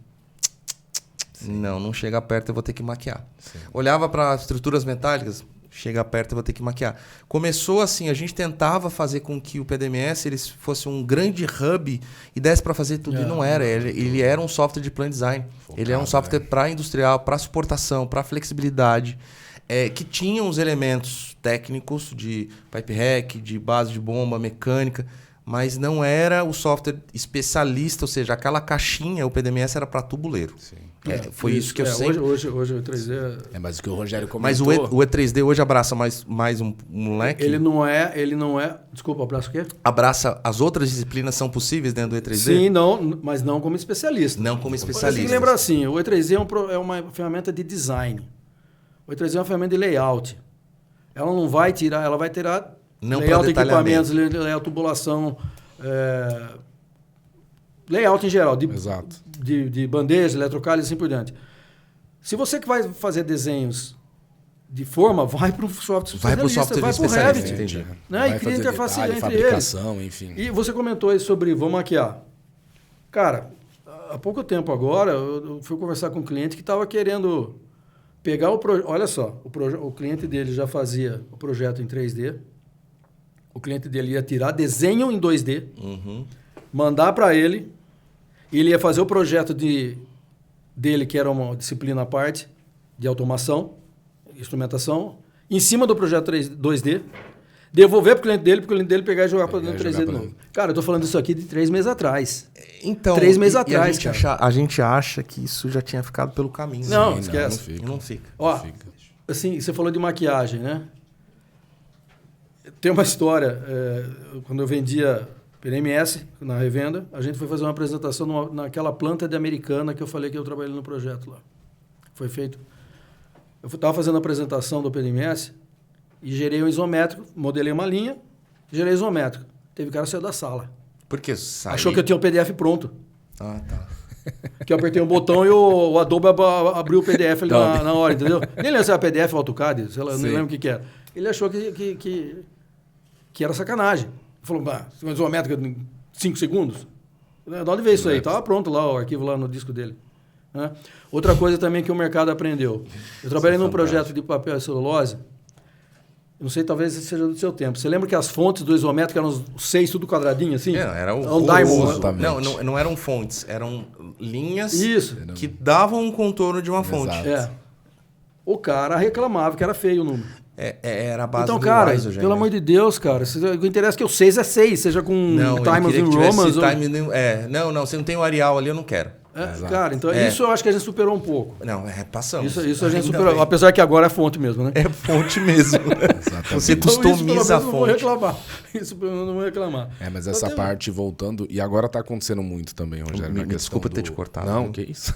Speaker 1: Não chega perto, eu vou ter que maquiar. Sim. Olhava para estruturas metálicas... Chega perto, eu vou ter que maquiar. Começou assim, a gente tentava fazer com que o PDMS ele fosse um grande hub e desse para fazer tudo, e não era. Ele era um software de plan design. Focado, ele é um software para industrial, para suportação, para flexibilidade, que tinha os elementos técnicos de pipe rack, de base de bomba, mecânica, mas não era o software especialista, ou seja, aquela caixinha, o PDMS era para tubuleiro. Sim. Foi isso que eu sempre...
Speaker 3: Hoje o E3D...
Speaker 2: mas o que o Rogério comentou...
Speaker 1: Mas o E3D hoje abraça mais um leque?
Speaker 3: Ele não é... Desculpa, abraça o quê?
Speaker 1: Abraça... As outras disciplinas são possíveis dentro do E3D?
Speaker 3: Sim, mas não como especialista.
Speaker 1: Não como especialista.
Speaker 3: Você tem que lembrar assim, o E3D é uma ferramenta de design. O E3D é uma ferramenta de layout. Ela não vai tirar... Ela vai tirar layout de equipamentos, layout tubulação... layout em geral, de bandeja, eletrocalho e assim por diante. Se você que vai fazer desenhos de forma, vai para o software especialista, vai para o Revit.
Speaker 1: Entendi.
Speaker 3: Né? E cria interface entre eles.
Speaker 2: Enfim.
Speaker 3: E você comentou aí sobre vou maquiar. Cara, há pouco tempo agora, eu fui conversar com um cliente que estava querendo pegar o projeto. Olha só, o cliente dele já fazia o projeto em 3D. O cliente dele ia tirar desenho em 2D, mandar para ele, e ele ia fazer o projeto dele, que era uma disciplina à parte, de automação, instrumentação, em cima do projeto 2D, devolver para o cliente dele pegar e jogar para dentro do 3D de novo. Cara, eu estou falando isso aqui de 3 meses atrás.
Speaker 1: Então,
Speaker 3: 3 meses atrás, cara.
Speaker 1: A gente acha que isso já tinha ficado pelo caminho.
Speaker 3: Não,
Speaker 1: né?
Speaker 3: esquece.
Speaker 1: Não fica.
Speaker 3: Ó, assim, você falou de maquiagem, né? Tem uma história, quando eu vendia PNMS na revenda, a gente foi fazer uma apresentação naquela planta de Americana que eu falei que eu trabalhei no projeto lá. Foi feito. Eu estava fazendo a apresentação do PNMS e gerei um isométrico, modelei uma linha, gerei isométrico. Teve cara que saiu da sala.
Speaker 1: Por que?
Speaker 3: Achou que eu tinha o PDF pronto.
Speaker 1: Ah, tá.
Speaker 3: Que eu apertei um botão e o Adobe abriu o PDF ali na hora, entendeu? Nem lembro se era PDF ou AutoCAD, sei lá, nem lembro o que era. Ele achou que era sacanagem. Ele falou, um isométrico em 5 segundos? De onde veio isso aí? Estava pronto lá, o arquivo lá no disco dele. Né? Outra coisa também que o mercado aprendeu. Eu trabalhei num projeto de papel e celulose. Não sei, talvez seja do seu tempo. Você lembra que as fontes do isométrico eram os 6 tudo quadradinho assim?
Speaker 1: Era
Speaker 3: um diamond.
Speaker 1: Não eram fontes, eram linhas
Speaker 3: Isso.
Speaker 1: que davam um contorno de uma fonte.
Speaker 3: O cara reclamava que era feio o número.
Speaker 1: Era a base
Speaker 3: então,
Speaker 1: do
Speaker 3: cara,
Speaker 1: ISO,
Speaker 3: pelo amor de Deus, cara, o interesse é que o 6 é 6, seja com Times New Romans.
Speaker 1: Não, você não tem o Arial ali, eu não quero.
Speaker 3: Cara, então isso eu acho que a gente superou um pouco.
Speaker 1: Não, passamos.
Speaker 3: Isso a gente superou, apesar que agora é fonte mesmo, né?
Speaker 1: É fonte mesmo. Você customiza a fonte.
Speaker 3: Isso pelo menos não vou reclamar.
Speaker 2: Mas essa parte, voltando, e agora está acontecendo muito também, Rogério.
Speaker 1: Desculpa ter te cortado.
Speaker 2: Não, que isso.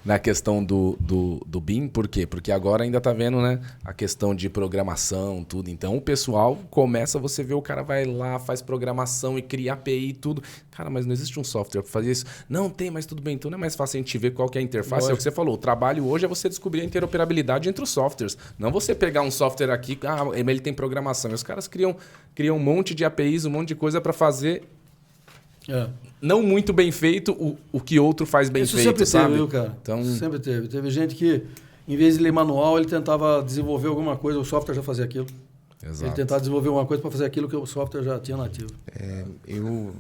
Speaker 2: Na questão do BIM, por quê? Porque agora ainda está vendo, né, a questão de programação, tudo. Então o pessoal começa, você vê o cara vai lá, faz programação e cria API e tudo. Cara, mas não existe um software para fazer isso. Não tem, mas tudo bem. Então não é mais fácil a gente ver qual que é a interface. Lógico. É o que você falou. O trabalho hoje é você descobrir a interoperabilidade entre os softwares. Não você pegar um software aqui, ele tem programação. E os caras criam um monte de APIs, um monte de coisa para fazer não muito bem feito o que outro faz bem feito,
Speaker 3: sempre
Speaker 2: sabe?
Speaker 3: Teve, viu, cara?
Speaker 2: Então...
Speaker 3: Sempre teve. Teve gente que, em vez de ler manual, ele tentava desenvolver alguma coisa, o software já fazia aquilo.
Speaker 2: Exato.
Speaker 3: Ele tentava desenvolver uma coisa para fazer aquilo que o software já tinha nativo.
Speaker 1: Eu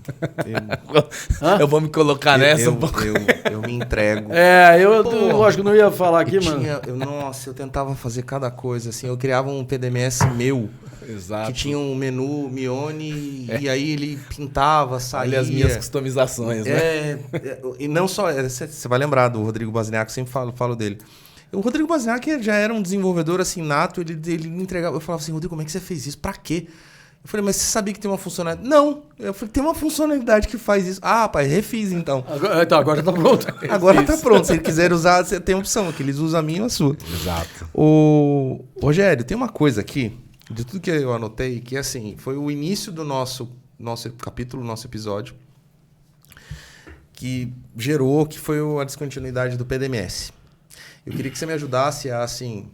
Speaker 1: vou me colocar nessa. Eu me entrego.
Speaker 3: Lógico, não ia falar aqui, mano.
Speaker 1: Eu tentava fazer cada coisa, assim. Eu criava um PDMS meu.
Speaker 2: Exato.
Speaker 1: Que tinha um menu Mione e aí ele pintava, saía.
Speaker 2: Olha as minhas customizações, né?
Speaker 1: E não só... Você vai lembrar do Rodrigo Bazinac, eu sempre falo dele. O Rodrigo Bazinac já era um desenvolvedor assim nato, ele me entregava. Eu falava assim, Rodrigo, como é que você fez isso? Pra quê? Eu falei, mas você sabia que tem uma funcionalidade? Não. Eu falei, tem uma funcionalidade que faz isso. Ah, pai, refiz então.
Speaker 3: Agora tá pronto.
Speaker 1: Agora tá pronto. Se ele quiser usar, você tem opção, que eles usam a minha ou a sua.
Speaker 2: Exato.
Speaker 1: Rogério, tem uma coisa aqui, de tudo que eu anotei, que assim, foi o início do nosso capítulo, nosso episódio, que gerou, que foi a descontinuidade do PDMS. Eu queria que você me ajudasse a, assim...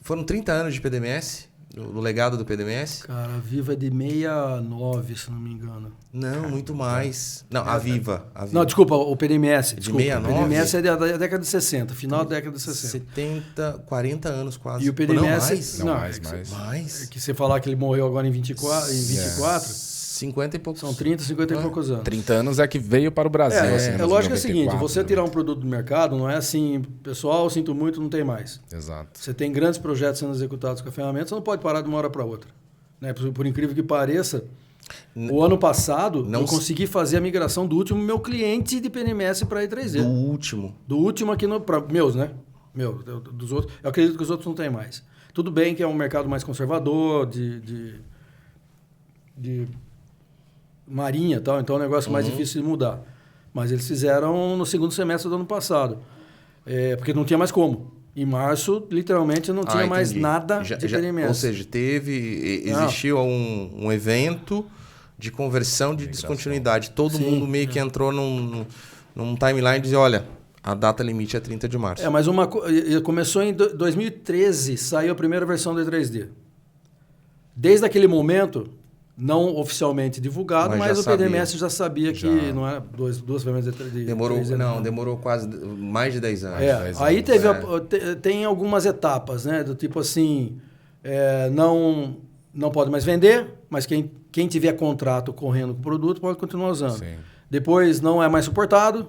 Speaker 1: foram 30 anos de PDMS, do legado do PDMS?
Speaker 3: Cara, a Viva é de 69, se não me engano.
Speaker 1: Não, muito mais. Não, a Viva.
Speaker 3: Não, desculpa, o PDMS.
Speaker 1: De 69?
Speaker 3: O PDMS é da década de 60, final da década de 60.
Speaker 1: 70, 40 anos quase.
Speaker 3: E o PDMS...
Speaker 2: Não, mais.
Speaker 3: É que você falar que ele morreu agora em 24...
Speaker 1: 50 e poucos.
Speaker 3: São 30, 50 e poucos anos.
Speaker 2: 30 anos é que veio para o Brasil.
Speaker 3: Lógico que é o seguinte, você tirar um produto do mercado não é assim, pessoal, sinto muito, não tem mais.
Speaker 2: Exato.
Speaker 3: Você tem grandes projetos sendo executados com a ferramenta, você não pode parar de uma hora para outra. Né? Por incrível que pareça, o ano passado eu consegui fazer a migração do último meu cliente de PNMS para E3D. Do último aqui, meus, né? Dos outros. Eu acredito que os outros não tem mais. Tudo bem que é um mercado mais conservador, de marinha e tal, então é um negócio mais difícil de mudar. Mas eles fizeram no segundo semestre do ano passado, porque não tinha mais como. Em março, literalmente, não tinha mais nada de PNMS.
Speaker 1: Ou seja, existiu um evento de conversão de descontinuidade. Todo mundo meio que entrou num timeline e dizia, olha, a data limite é 30 de março.
Speaker 3: Mas começou em 2013, saiu a primeira versão do E3D. Desde aquele momento... Não oficialmente divulgado, mas o PDMS já sabia que não era duas ferramentas de
Speaker 1: demorou quase mais de 10 anos.
Speaker 3: 10 aí anos. Tem algumas etapas, né? Do tipo assim, não pode mais vender, mas quem tiver contrato correndo com o produto pode continuar usando.
Speaker 2: Sim.
Speaker 3: Depois não é mais suportado,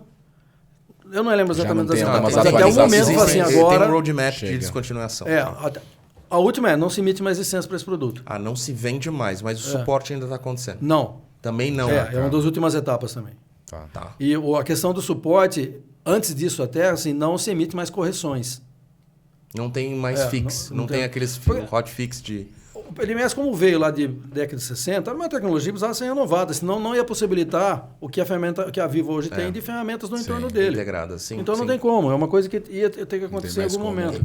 Speaker 3: Eu não lembro exatamente das etapas,
Speaker 2: mas
Speaker 3: até o momento, assim, agora...
Speaker 1: Tem um roadmap de descontinuação.
Speaker 3: A última não se emite mais licença para esse produto.
Speaker 1: Não se vende mais, mas o suporte ainda está acontecendo.
Speaker 3: Não.
Speaker 1: Também não.
Speaker 3: É uma das últimas etapas também.
Speaker 1: Tá.
Speaker 3: E a questão do suporte, antes disso até, assim, não se emite mais correções.
Speaker 1: Não tem mais fix, não tem aqueles hotfix de...
Speaker 3: O PDMS, como veio lá de década de 60, era uma tecnologia que precisava ser renovada, senão não ia possibilitar o que a Viva hoje tem de ferramentas no entorno dele.
Speaker 1: Integradas, sim.
Speaker 3: Então não tem como, é uma coisa que ia ter que acontecer em algum momento.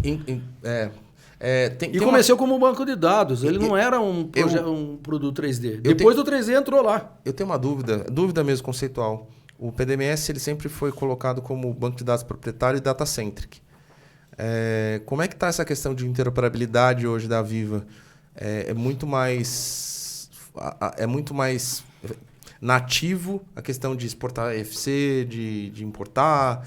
Speaker 3: Começou como um banco de dados, ele não era um produto 3D. Depois do 3D entrou lá.
Speaker 1: Eu tenho uma dúvida mesmo conceitual. O PDMS ele sempre foi colocado como banco de dados proprietário e data-centric. Como é que está essa questão de interoperabilidade hoje da Viva? É muito mais nativo a questão de exportar EFC, de importar.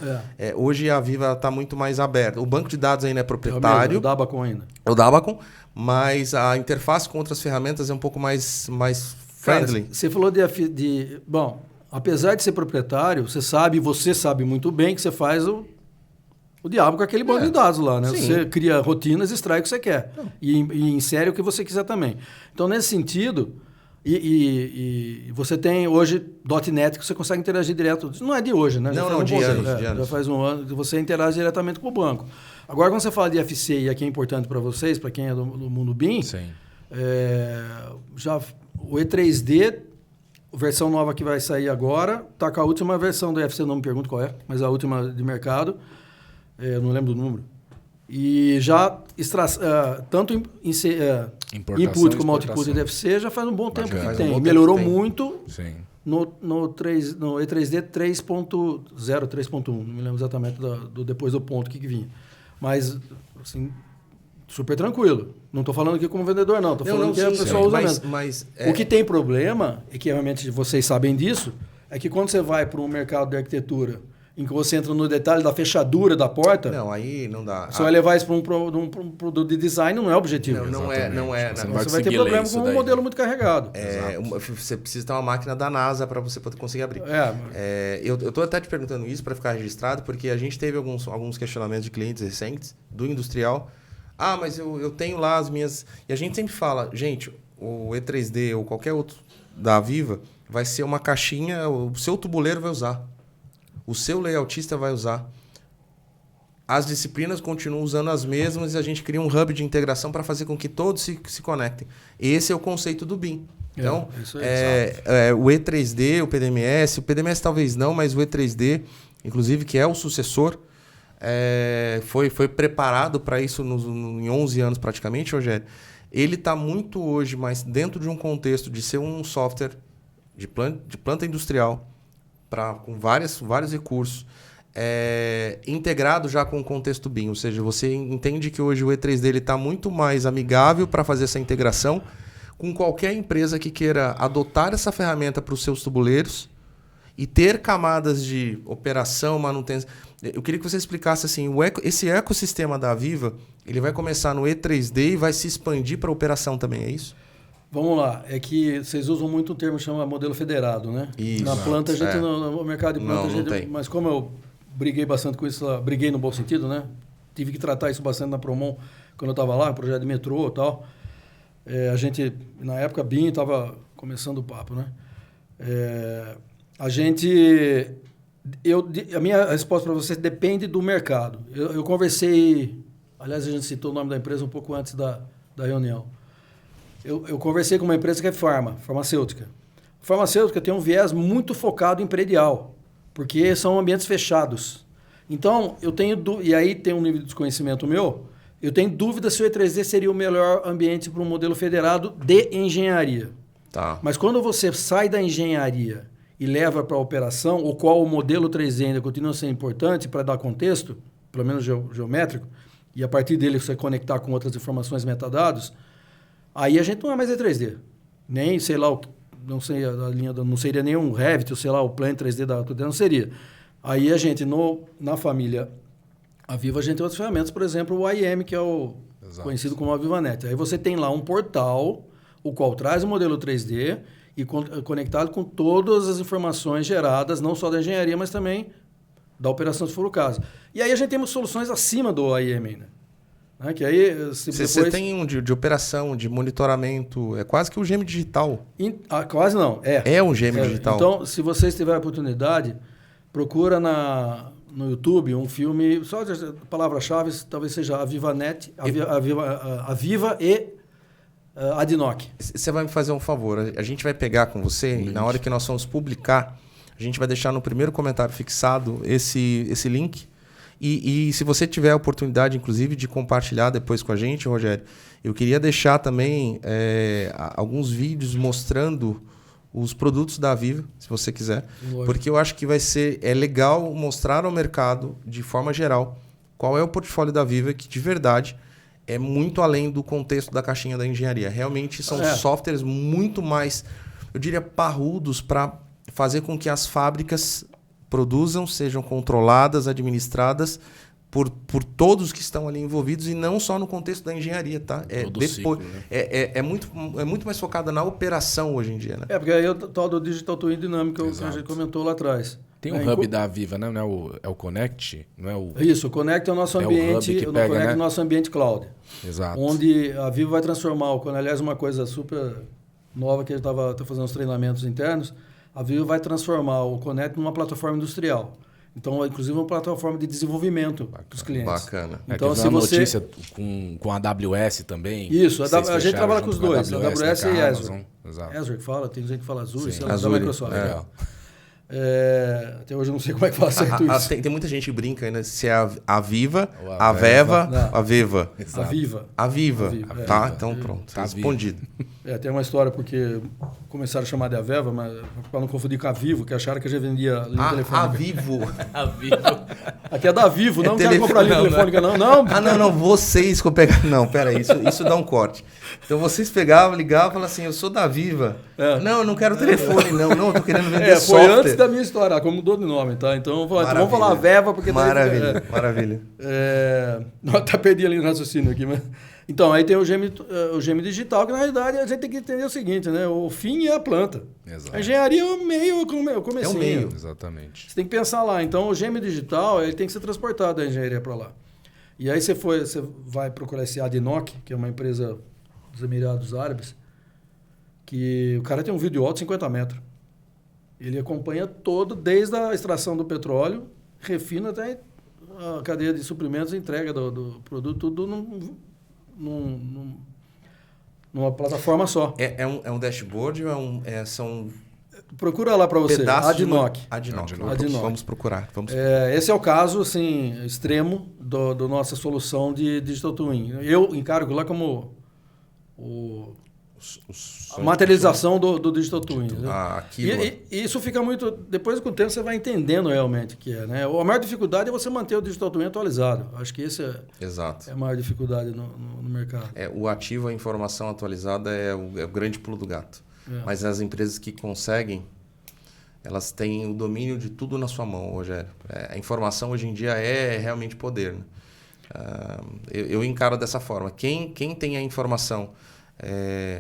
Speaker 1: Hoje a Viva está muito mais aberta. O banco de dados ainda é proprietário.
Speaker 3: É o Dabacon ainda.
Speaker 1: É o Dabacon, mas a interface com outras ferramentas é um pouco mais friendly.
Speaker 3: Cara, você falou de... Bom, apesar de ser proprietário, você sabe muito bem que você faz o diabo com aquele banco de dados lá, né?
Speaker 1: Sim.
Speaker 3: Você cria rotinas e extrai o que você quer. E insere o que você quiser também. Então, nesse sentido, e você tem hoje .NET que você consegue interagir direto. Isso não é de hoje, né?
Speaker 1: De anos.
Speaker 3: Já faz um ano que você interage diretamente com o banco. Agora, quando você fala de FC, e aqui é importante para vocês, para quem é do mundo BIM, o E3D, a versão nova que vai sair agora, está com a última versão do FC, não me pergunto qual é, mas a última de mercado. Eu não lembro do número. E já tanto input como output de FC já faz um bom tempo que tem. Melhorou muito no E3D 3.0, 3.1. Não me lembro exatamente depois do ponto que vinha. Mas, assim, super tranquilo. Não estou falando aqui como vendedor, não. Estou falando que a pessoa usa mesmo. O que tem problema, e que realmente vocês sabem disso, é que quando você vai para um mercado de arquitetura em que você entra no detalhe da fechadura da porta...
Speaker 1: Não, aí não dá.
Speaker 3: Você vai levar isso para um produto de design, não é objetivo.
Speaker 1: Não é.
Speaker 3: Você vai ter problema com um modelo muito carregado.
Speaker 1: Você precisa ter uma máquina da NASA para você poder conseguir abrir. Eu estou até te perguntando isso para ficar registrado, porque a gente teve alguns questionamentos de clientes recentes, do industrial. Mas eu tenho lá as minhas... E a gente sempre fala, gente, o E3D ou qualquer outro da Viva vai ser uma caixinha, o seu tubuleiro vai usar. O seu layoutista vai usar. As disciplinas continuam usando as mesmas e a gente cria um hub de integração para fazer com que todos se conectem. Esse é o conceito do BIM. Então, o E3D, o PDMS talvez não, mas o E3D, inclusive, que é o sucessor, foi preparado para isso em 11 anos praticamente, Rogério. Ele está muito hoje mais dentro de um contexto de ser um software de planta industrial, com vários recursos, integrado já com o contexto BIM. Ou seja, você entende que hoje o E3D está muito mais amigável para fazer essa integração com qualquer empresa que queira adotar essa ferramenta para os seus tubuleiros e ter camadas de operação, manutenção. Eu queria que você explicasse assim, esse ecossistema da Viva, ele vai começar no E3D e vai se expandir para a operação também, é isso?
Speaker 3: Vamos lá, é que vocês usam muito o termo que chama modelo federado, né?
Speaker 1: Isso.
Speaker 3: Na planta, a gente no mercado de planta,
Speaker 1: não tem.
Speaker 3: Mas como eu briguei bastante com isso, briguei no bom sentido, né? Tive que tratar isso bastante na Promon, quando eu estava lá, projeto de metrô e tal. A gente, na época, BIM estava começando o papo, né? A minha resposta para você depende do mercado. Eu conversei, aliás, a gente citou o nome da empresa um pouco antes da reunião. Eu conversei com uma empresa que é farmacêutica. A farmacêutica tem um viés muito focado em predial, porque são ambientes fechados. Então, e aí tem um nível de desconhecimento meu, eu tenho dúvida se o E3D seria o melhor ambiente para um modelo federado de engenharia.
Speaker 1: Tá.
Speaker 3: Mas quando você sai da engenharia e leva para a operação, o qual o modelo 3D ainda continua sendo importante para dar contexto, pelo menos geométrico, e a partir dele você conectar com outras informações metadados, aí a gente não é mais E3D. Nem, sei lá, não sei, a linha não seria nenhum Revit, ou sei lá, o Plane 3D da AutoCAD, não seria. Aí a gente, na família a Viva, a gente tem outras ferramentas, por exemplo, o IM, que é o conhecido como a VivaNet. Aí você tem lá um portal, o qual traz o modelo 3D e conectado com todas as informações geradas, não só da engenharia, mas também da operação, se for o caso. E aí a gente tem soluções acima do AIM ainda. Né? Que aí,
Speaker 1: Você tem um de operação, de monitoramento, é quase que o GM digital.
Speaker 3: Quase não,
Speaker 1: É um GM digital.
Speaker 3: Então, se vocês tiverem a oportunidade, procura no YouTube um filme, só a palavra-chave talvez seja a VivaNet, a Viva e Adnoc.
Speaker 1: Você vai me fazer um favor, a gente vai pegar com você e na hora que nós vamos publicar, a gente vai deixar no primeiro comentário fixado esse link. E se você tiver a oportunidade, inclusive, de compartilhar depois com a gente, Rogério, eu queria deixar também alguns vídeos mostrando os produtos da Viva, se você quiser. Lógico. Porque eu acho que é legal mostrar ao mercado, de forma geral, qual é o portfólio da Viva, que de verdade é muito além do contexto da caixinha da engenharia. Realmente são softwares muito mais, eu diria, parrudos para fazer com que as fábricas produzam, sejam controladas, administradas por todos que estão ali envolvidos e não só no contexto da engenharia, tá?
Speaker 2: Ciclo, né?
Speaker 1: É muito mais focada na operação hoje em dia, né?
Speaker 3: Porque aí é o tal do Digital Twin dinâmico que a gente comentou lá atrás.
Speaker 2: Tem um hub da Viva, né? É o Connect? Não é o...
Speaker 3: Isso, o Connect é o nosso ambiente, o nosso ambiente cloud.
Speaker 2: Exato.
Speaker 3: Onde a Viva vai transformar, aliás, uma coisa super nova que a gente estava fazendo os treinamentos internos, a Viva vai transformar o Connect numa plataforma industrial. Então, inclusive, uma plataforma de desenvolvimento dos clientes.
Speaker 1: Bacana.
Speaker 2: Então, se você... notícia com a AWS também.
Speaker 3: Isso, a gente trabalha com os dois, a AWS e Azure.
Speaker 2: Exato.
Speaker 3: Azure que fala, tem gente que fala Azure,
Speaker 1: Sim,
Speaker 3: da Microsoft.
Speaker 1: Legal.
Speaker 3: Até hoje eu não sei como é que fala certo isso.
Speaker 1: Tem muita gente que brinca ainda se é a Viva, a Veva, a Viva.
Speaker 3: A Viva.
Speaker 1: A Viva. Tá, então pronto. Tá respondido.
Speaker 3: Tem uma história porque começaram a chamar de Aveva, mas para não confundir com a Vivo, que acharam que a gente vendia linha telefônica.
Speaker 1: A Vivo.
Speaker 2: A Vivo.
Speaker 3: Aqui é da Vivo, não quero comprar linha telefônica, não.
Speaker 1: Não, vocês que eu pegaram. Não, peraí, isso dá um corte. Então vocês pegavam, ligavam e falavam assim, eu sou da Viva. Não, eu não quero telefone, não, eu tô querendo vender software.
Speaker 3: Foi antes da minha história, como mudou de nome, tá? Então vamos falar Aveva, porque...
Speaker 1: Maravilha.
Speaker 3: Até perdi ali no raciocínio aqui, mas... Então, aí tem o GM digital, que na realidade a gente tem que entender o seguinte, né? O fim é a planta.
Speaker 2: Exato.
Speaker 3: A engenharia é o meio, o comecinho.
Speaker 1: É o meio.
Speaker 2: Exatamente.
Speaker 3: Você tem que pensar lá. Então, o GM digital ele tem que ser transportado da engenharia para lá. E aí você vai procurar esse Adnoc, que é uma empresa dos Emirados Árabes, que o cara tem um vídeo alto de 50 metros. Ele acompanha todo, desde a extração do petróleo, refina até a cadeia de suprimentos e entrega do produto, tudo numa plataforma só.
Speaker 1: É um dashboard ou são...
Speaker 3: Procura lá para você, Adnoc.
Speaker 1: Adnoc. Vamos procurar.
Speaker 3: Esse é o caso assim, extremo da nossa solução de Digital Twin. Eu encargo lá como a materialização do Digital Twin. E isso fica muito... Depois, com o tempo, você vai entendendo realmente o que é. Né? A maior dificuldade é você manter o Digital Twin atualizado. Acho que esse é a maior dificuldade no mercado.
Speaker 1: O ativo, a informação atualizada é o grande pulo do gato. Mas as empresas que conseguem, elas têm o domínio de tudo na sua mão, Rogério. A informação hoje em dia é realmente poder. Né? Eu encaro dessa forma. Quem tem a informação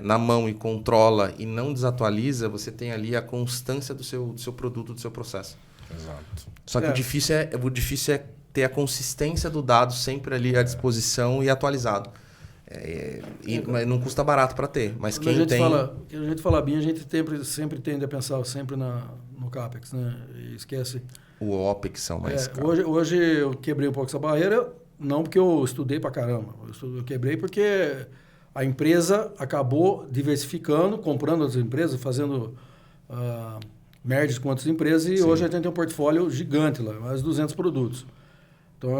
Speaker 1: na mão e controla e não desatualiza, você tem ali a constância do seu produto, do seu processo.
Speaker 2: Exato.
Speaker 1: Só que o difícil é ter a consistência do dado sempre ali à disposição e atualizado. Mas não custa barato para ter, mas quem tem...
Speaker 3: A gente fala bem, a gente sempre tende a pensar sempre no CAPEX, né? E esquece...
Speaker 1: O OPEX são mais caros.
Speaker 3: Hoje eu quebrei um pouco essa barreira, não porque eu estudei para caramba, eu quebrei porque a empresa acabou diversificando, comprando outras empresas, fazendo merges com outras empresas e hoje a gente tem um portfólio gigante lá, mais de 200 produtos. Então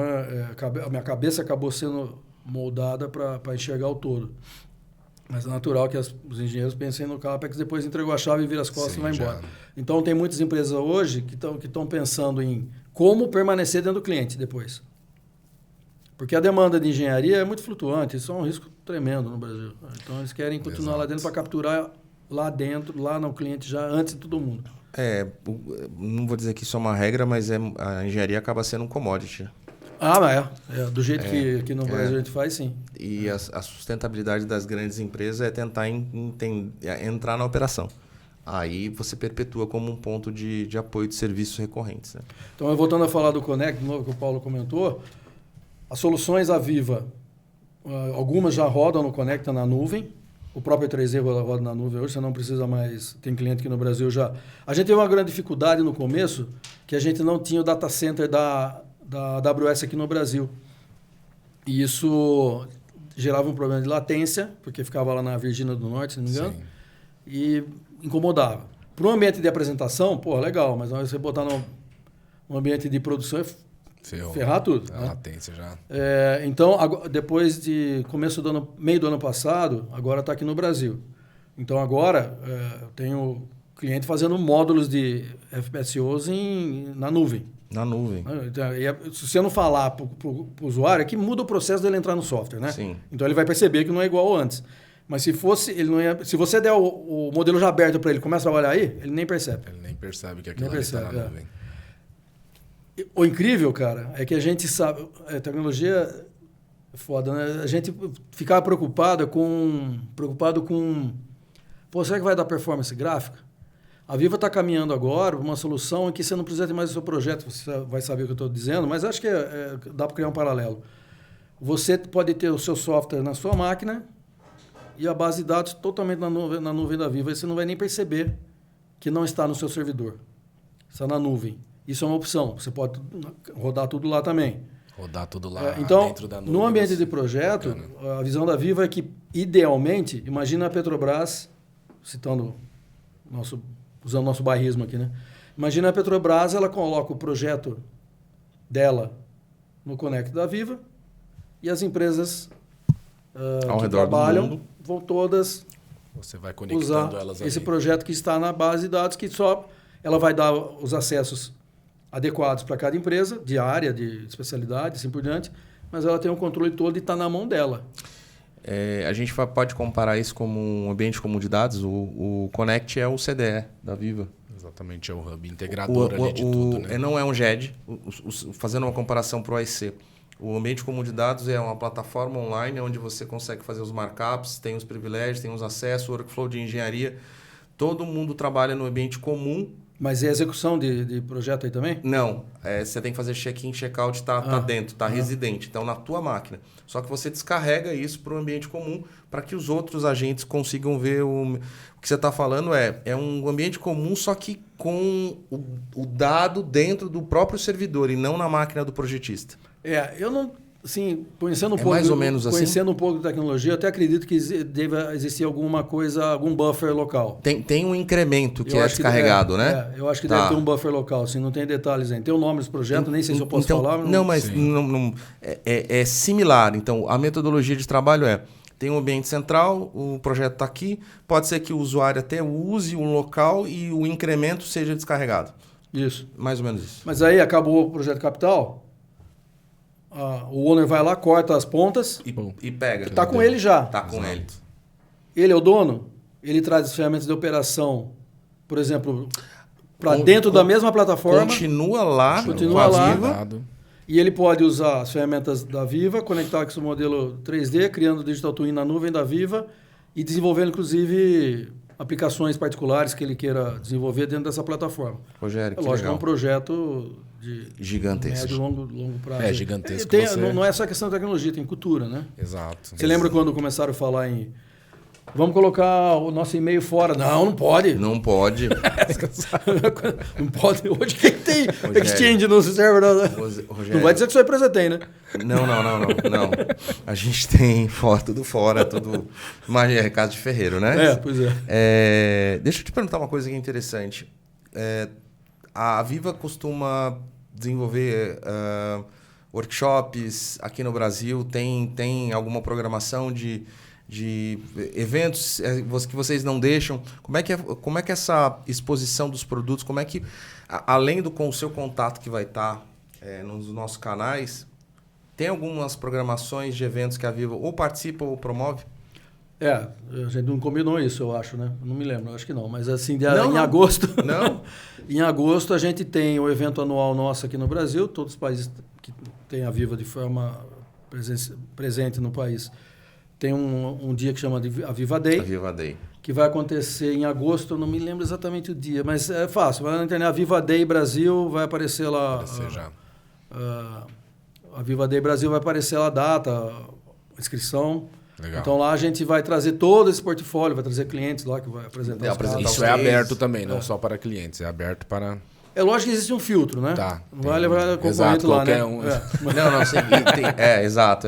Speaker 3: a minha cabeça acabou sendo moldada para enxergar o todo. Mas é natural que os engenheiros pensem no CAPEX, depois entregou a chave, vira as costas e vai embora. Então, tem muitas empresas hoje que estão pensando em como permanecer dentro do cliente depois. Porque a demanda de engenharia é muito flutuante, isso é um risco tremendo no Brasil. Então, eles querem continuar lá dentro para capturar lá dentro, lá no cliente já antes de todo mundo.
Speaker 1: Não vou dizer que isso é uma regra, mas a engenharia acaba sendo um commodity.
Speaker 3: Do jeito que no Brasil a gente faz, sim.
Speaker 1: E a sustentabilidade das grandes empresas é tentar entrar na operação. aí você perpetua como um ponto de apoio de serviços recorrentes. Né?
Speaker 3: Então, voltando a falar do Connect, de novo, que o Paulo comentou, as soluções Aviva, algumas já rodam no Connect na nuvem, o próprio 3D roda na nuvem hoje, você não precisa mais, tem cliente aqui no Brasil já. A gente teve uma grande dificuldade no começo, que a gente não tinha o data center da AWS aqui no Brasil. E isso gerava um problema de latência, porque ficava lá na Virgínia do Norte, se não me engano, e incomodava. Para um ambiente de apresentação, pô, legal, mas você botar no ambiente de produção é ferrar tudo.
Speaker 2: A latência já.
Speaker 3: Então, depois de meio do ano passado, agora está aqui no Brasil. Então, agora, eu tenho cliente fazendo módulos de FPSOs na nuvem.
Speaker 1: Na nuvem.
Speaker 3: Se você não falar para o usuário, é que muda o processo dele entrar no software, né?
Speaker 1: Sim.
Speaker 3: Então ele vai perceber que não é igual antes. Mas se você der o modelo já aberto para ele, começa a trabalhar aí, ele nem percebe.
Speaker 2: Ele nem percebe que aquilo está na nuvem.
Speaker 3: O incrível, cara, é que a gente sabe... A tecnologia é foda, né? A gente ficava preocupado com... Pô, será que vai dar performance gráfica? A Viva está caminhando agora para uma solução em que você não precisa ter mais o seu projeto, você vai saber o que eu estou dizendo, mas acho que dá para criar um paralelo. Você pode ter o seu software na sua máquina e a base de dados totalmente na nuvem da Viva, e você não vai nem perceber que não está no seu servidor. Está na nuvem. Isso é uma opção. Você pode rodar tudo lá também.
Speaker 2: Rodar tudo lá
Speaker 3: então,
Speaker 2: dentro da nuvem.
Speaker 3: No ambiente de projeto, a visão da Viva é que, idealmente, imagina a Petrobras, usando nosso bairrismo aqui, né? Imagina a Petrobras, ela coloca o projeto dela no Connect da Viva e as empresas que trabalham vão todas
Speaker 2: Você vai conectando elas
Speaker 3: esse projeto que está na base de dados, que só ela vai dar os acessos adequados para cada empresa, de área, de especialidade, assim por diante, mas ela tem o controle todo e está na mão dela.
Speaker 1: A gente pode comparar isso como um ambiente comum de dados. O Connect é o CDE da Viva.
Speaker 2: Exatamente, é o hub integrador ali de tudo. Né?
Speaker 1: Não é um GED. Fazendo uma comparação para o OIC. O ambiente comum de dados é uma plataforma online onde você consegue fazer os markups, tem os privilégios, tem os acessos, o workflow de engenharia. Todo mundo trabalha no ambiente comum.
Speaker 3: Mas é execução de projeto aí também?
Speaker 1: Não. Você tem que fazer check-in, check-out, tá dentro, tá residente. Então, na tua máquina. Só que você descarrega isso para o ambiente comum para que os outros agentes consigam ver o que você está falando. É um ambiente comum, só que com o dado dentro do próprio servidor e não na máquina do projetista.
Speaker 3: Eu não... Assim, conhecendo um pouco,
Speaker 1: mais ou menos
Speaker 3: conhecendo um pouco de tecnologia, eu até acredito que deva existir alguma coisa, algum buffer local.
Speaker 1: Tem um incremento que é descarregado, né?
Speaker 3: Eu acho que deve ter um buffer local, assim, não tem detalhes ainda. Tem o nome dos projetos, nem sei se eu posso falar.
Speaker 1: Não, mas é similar. Então, a metodologia de trabalho tem um ambiente central, o projeto está aqui, pode ser que o usuário até use um local e o incremento seja descarregado.
Speaker 3: Isso.
Speaker 1: Mais ou menos isso.
Speaker 3: Mas aí acabou o projeto capital... o owner vai lá, corta as pontas
Speaker 1: e pega.
Speaker 3: Está com ele já.
Speaker 1: Está com ele.
Speaker 3: Ele é o dono, ele traz as ferramentas de operação, por exemplo, para dentro da mesma plataforma.
Speaker 1: Continua lá.
Speaker 3: Viva. E ele pode usar as ferramentas da Viva, conectar com o seu modelo 3D, criando o Digital Twin na nuvem da Viva e desenvolvendo, inclusive, aplicações particulares que ele queira desenvolver dentro dessa plataforma.
Speaker 1: Rogério, que
Speaker 3: lógico,
Speaker 1: legal.
Speaker 3: É um projeto
Speaker 1: gigantesco.
Speaker 3: Médio, longo prazo.
Speaker 2: É gigantesco.
Speaker 3: Não é só questão de tecnologia, tem cultura, né?
Speaker 2: Exato.
Speaker 3: Você lembra quando começaram a falar em... Vamos colocar o nosso e-mail fora. Não pode.
Speaker 1: Não pode.
Speaker 3: Não pode. Hoje quem tem Exchange no server? Não vai dizer que sua empresa tem, né?
Speaker 1: Não. A gente tem tudo fora, tudo... Imagina, é casa de ferreiro, né?
Speaker 3: Pois é.
Speaker 1: Deixa eu te perguntar uma coisa que é interessante. A Viva costuma desenvolver workshops aqui no Brasil? Tem alguma programação de eventos que vocês não deixam? Como é que essa exposição dos produtos, como é que, além com o seu contato que vai estar nos nossos canais, tem algumas programações de eventos que a Viva ou participa ou promove?
Speaker 3: A gente não combinou isso, eu acho, né? Não me lembro, acho que não. Mas assim, em agosto...
Speaker 1: Não?
Speaker 3: Em agosto a gente tem o evento anual nosso aqui no Brasil, todos os países que têm a Viva de forma presente no país. Tem um dia que chama de a Viva Day.
Speaker 1: A Viva Day.
Speaker 3: que vai acontecer em agosto, eu não me lembro exatamente o dia, mas é fácil. Vai na internet, a Viva Day Brasil, vai aparecer lá. A Viva Day Brasil vai aparecer lá a data, a inscrição.
Speaker 2: Legal.
Speaker 3: Então lá a gente vai trazer todo esse portfólio, vai trazer clientes lá que vai apresentar os casos.
Speaker 2: Isso é aberto também, não só para clientes, é aberto para...
Speaker 3: É lógico que existe um filtro, né?
Speaker 2: Tá.
Speaker 3: Não vai levar concorrente lá, né?
Speaker 2: Um.
Speaker 1: Não, sim, exato.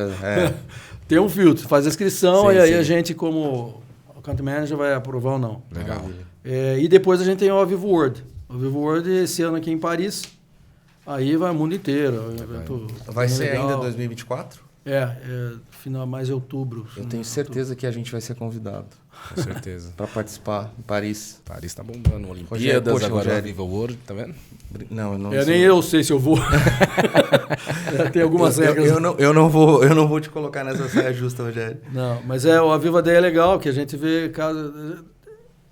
Speaker 3: Tem um filtro, faz a inscrição e aí a gente, como account manager, vai aprovar ou não.
Speaker 2: Legal.
Speaker 3: E depois a gente tem o Avivo World. O Avivo World esse ano aqui em Paris, aí vai o mundo inteiro.
Speaker 1: Vai ser legal. Ainda 2024?
Speaker 3: Final mais outubro.
Speaker 1: Eu tenho certeza que a gente vai ser convidado.
Speaker 2: Com certeza.
Speaker 1: Para participar em Paris.
Speaker 2: Paris tá bombando. Olimpíadas, agora Viva World, tá vendo?
Speaker 1: Não, não
Speaker 3: nem eu sei se eu vou. Tem algumas regras.
Speaker 1: Eu não vou te colocar nessa saia justa, Rogério.
Speaker 3: Não, mas o Aviva Day é legal, que a gente vê...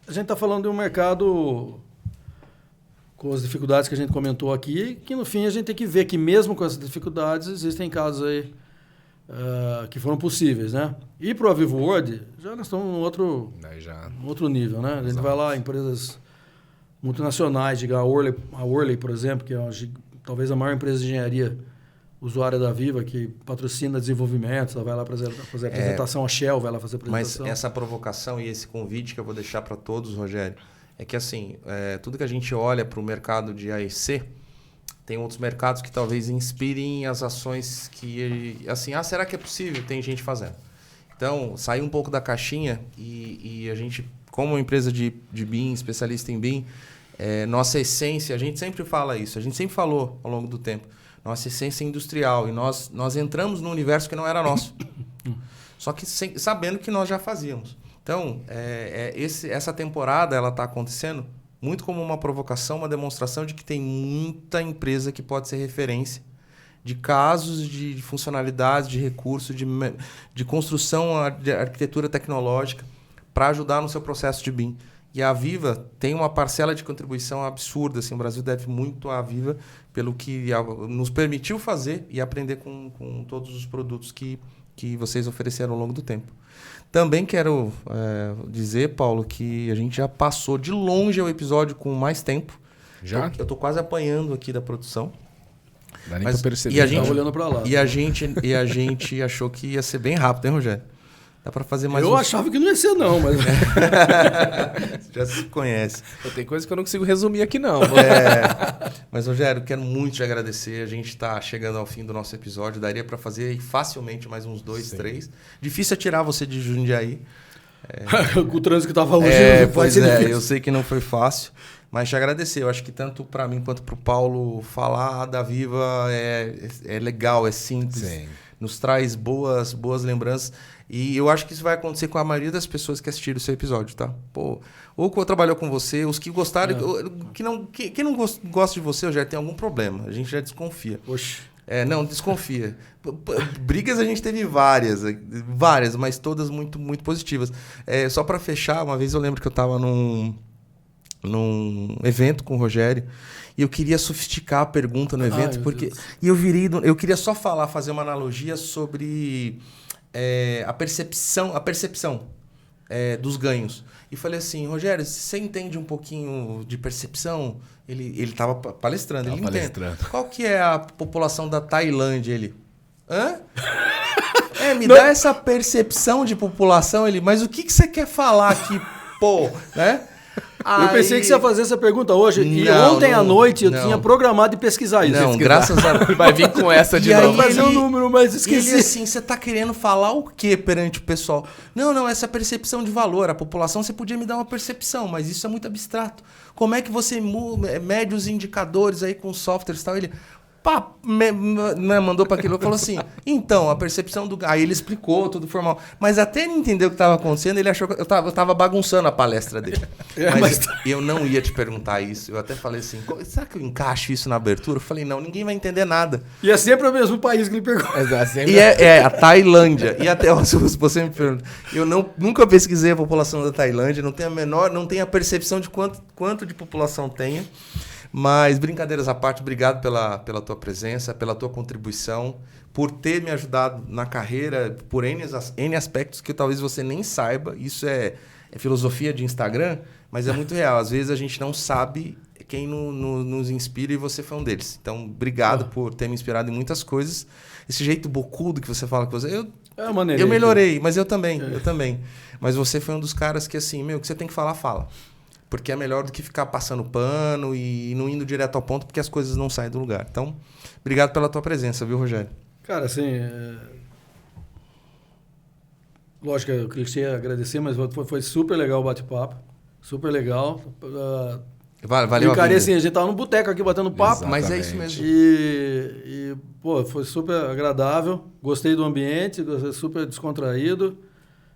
Speaker 3: A gente tá falando de um mercado com as dificuldades que a gente comentou aqui, que no fim a gente tem que ver que mesmo com essas dificuldades, existem casos aí que foram possíveis, né? E para o Avivo World, já nós estamos num outro nível, né? A gente vai lá, empresas multinacionais, diga a Worley, por exemplo, que é talvez a maior empresa de engenharia usuária da Viva, que patrocina desenvolvimento, ela vai lá fazer apresentação, a Shell vai lá fazer apresentação.
Speaker 1: Mas essa provocação e esse convite que eu vou deixar para todos, Rogério, é que assim, tudo que a gente olha para o mercado de AEC, tem outros mercados que talvez inspirem as ações que, assim, será que é possível? Tem gente fazendo. Então, sair um pouco da caixinha e a gente, como empresa de BIM, especialista em BIM, nossa essência, a gente sempre fala isso, a gente sempre falou ao longo do tempo, nossa essência é industrial e nós entramos num universo que não era nosso. Só que sabendo que nós já fazíamos. Então, essa temporada ela está acontecendo muito como uma provocação, uma demonstração de que tem muita empresa que pode ser referência de casos de funcionalidades, de recursos, de construção de arquitetura tecnológica para ajudar no seu processo de BIM. E a Viva tem uma parcela de contribuição absurda. Assim, o Brasil deve muito à Viva pelo que nos permitiu fazer e aprender com todos os produtos que vocês ofereceram ao longo do tempo. Também quero dizer, Paulo, que a gente já passou de longe o episódio com mais tempo.
Speaker 2: Já?
Speaker 1: Eu tô quase apanhando aqui da produção.
Speaker 2: Dá nem pra perceber.
Speaker 1: E a gente,
Speaker 3: olhando para lá.
Speaker 1: E a gente achou que ia ser bem rápido, hein, Rogério? Dá para fazer mais
Speaker 3: Eu achava que não ia ser, não, mas...
Speaker 1: Já se conhece.
Speaker 2: Tem coisa que eu não consigo resumir aqui, não.
Speaker 1: Mas, Rogério, quero muito te agradecer. A gente está chegando ao fim do nosso episódio. Daria para fazer facilmente mais uns 2, 3. Difícil é tirar você de Jundiaí.
Speaker 3: Com o trânsito que estava hoje,
Speaker 1: pois é, eu sei que não foi fácil. Mas te agradecer. Eu acho que tanto para mim quanto para o Paulo, falar da Viva é legal, é simples.
Speaker 2: Sim.
Speaker 1: Nos traz boas lembranças. E eu acho que isso vai acontecer com a maioria das pessoas que assistiram o seu episódio, tá? Pô, ou que trabalhou com você, os que gostaram, quem não gosta de você, já tem algum problema. A gente já desconfia.
Speaker 3: Oxe.
Speaker 1: Não, desconfia. Brigas a gente teve várias, mas todas muito, muito positivas. Só para fechar, uma vez eu lembro que eu estava num evento com o Rogério e eu queria sofisticar a pergunta no evento, eu queria só fazer uma analogia sobre a percepção dos ganhos. E falei assim, Rogério, você entende um pouquinho de percepção? Ele estava palestrando, ele entende. Qual que é a população da Tailândia? Ele, hã? Me dá essa percepção de população. Ele, mas o que você quer falar aqui, pô, né?
Speaker 3: Eu pensei que você ia fazer essa pergunta hoje. E ontem à noite eu tinha programado de pesquisar isso.
Speaker 1: Não, graças a Deus.
Speaker 2: Vai vir com essa de novo.
Speaker 3: Fazer um número, mas esqueci.
Speaker 1: Ele assim, você tá querendo falar o quê perante o pessoal? Não, essa percepção de valor. A população, você podia me dar uma percepção, mas isso é muito abstrato. Como é que você mede os indicadores aí com softwares e tal? Ele... mandou para aquilo e falou assim, então, a percepção do... Aí ele explicou tudo formal. Mas até ele entender o que estava acontecendo, ele achou que eu tava bagunçando a palestra dele. Mas eu não ia te perguntar isso. Eu até falei assim, será que eu encaixo isso na abertura? Eu falei, não, ninguém vai entender nada.
Speaker 3: E é sempre o mesmo país que ele pergunta.
Speaker 1: E a Tailândia. E até se você me pergunta, eu nunca pesquisei a população da Tailândia, não tenho a percepção de quanto de população tenha. Mas, brincadeiras à parte, obrigado pela tua presença, pela tua contribuição, por ter me ajudado na carreira, por N aspectos que talvez você nem saiba. Isso é filosofia de Instagram, mas é muito real. Às vezes a gente não sabe quem nos inspira e você foi um deles. Então, obrigado por ter me inspirado em muitas coisas. Esse jeito bocudo que você fala que você... Eu melhorei, mas eu também. Mas você foi um dos caras que, assim, o que você tem que falar, fala. Porque é melhor do que ficar passando pano e não indo direto ao ponto, porque as coisas não saem do lugar. Então, obrigado pela tua presença, viu, Rogério?
Speaker 3: Cara, assim... Lógico que eu queria agradecer, mas foi super legal o bate-papo. Super legal.
Speaker 1: Valeu.
Speaker 3: Ficaria assim, a gente tava no boteco aqui batendo papo.
Speaker 2: Exatamente.
Speaker 1: Mas é isso mesmo.
Speaker 3: Pô, foi super agradável. Gostei do ambiente, super descontraído.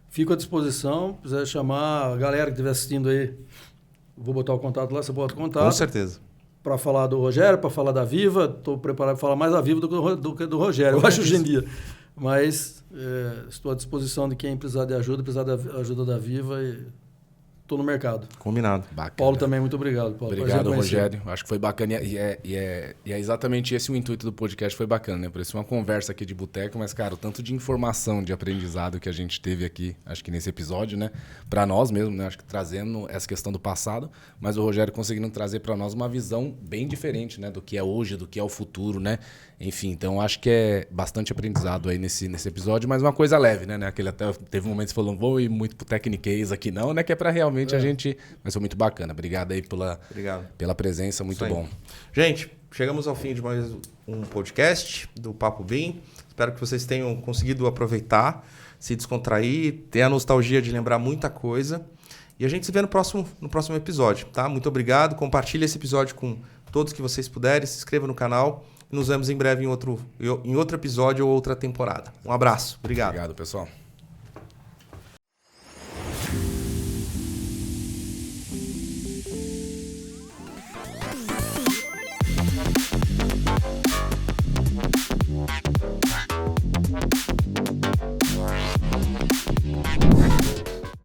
Speaker 3: Fico à disposição. Se quiser chamar a galera que estiver assistindo aí, vou botar o contato lá, você bota o contato.
Speaker 1: Com certeza.
Speaker 3: Para falar do Rogério, para falar da Viva. Estou preparado para falar mais da Viva do que do Rogério, eu acho, hoje em dia. Mas estou à disposição de quem precisar de ajuda, precisar da ajuda da Viva e estou no mercado.
Speaker 1: Combinado.
Speaker 3: Bacana. Paulo também, muito obrigado, Paulo.
Speaker 2: Obrigado, Rogério. Acho que foi bacana e é exatamente esse o intuito do podcast, foi bacana, né? Parecia uma conversa aqui de boteco, mas, cara, o tanto de informação, de aprendizado que a gente teve aqui, acho que nesse episódio, né? Para nós mesmo, né? Acho que trazendo essa questão do passado, mas o Rogério conseguindo trazer para nós uma visão bem diferente, né? Do que é hoje, do que é o futuro, né? Enfim, então acho que é bastante aprendizado aí nesse episódio, mas uma coisa leve, né? Aquele até teve momentos falando, vou ir muito pro Techniquez aqui não, né? Que é para realmente a gente... Mas foi muito bacana. Obrigado aí pela presença, muito bom.
Speaker 1: Gente, chegamos ao fim de mais um podcast do Papo BIM. Espero que vocês tenham conseguido aproveitar, se descontrair, ter a nostalgia de lembrar muita coisa. E a gente se vê no próximo episódio, tá? Muito obrigado. Compartilhe esse episódio com todos que vocês puderem. Se inscreva no canal. Nos vemos em breve em outro episódio ou outra temporada. Um abraço. Obrigado.
Speaker 2: Obrigado, pessoal.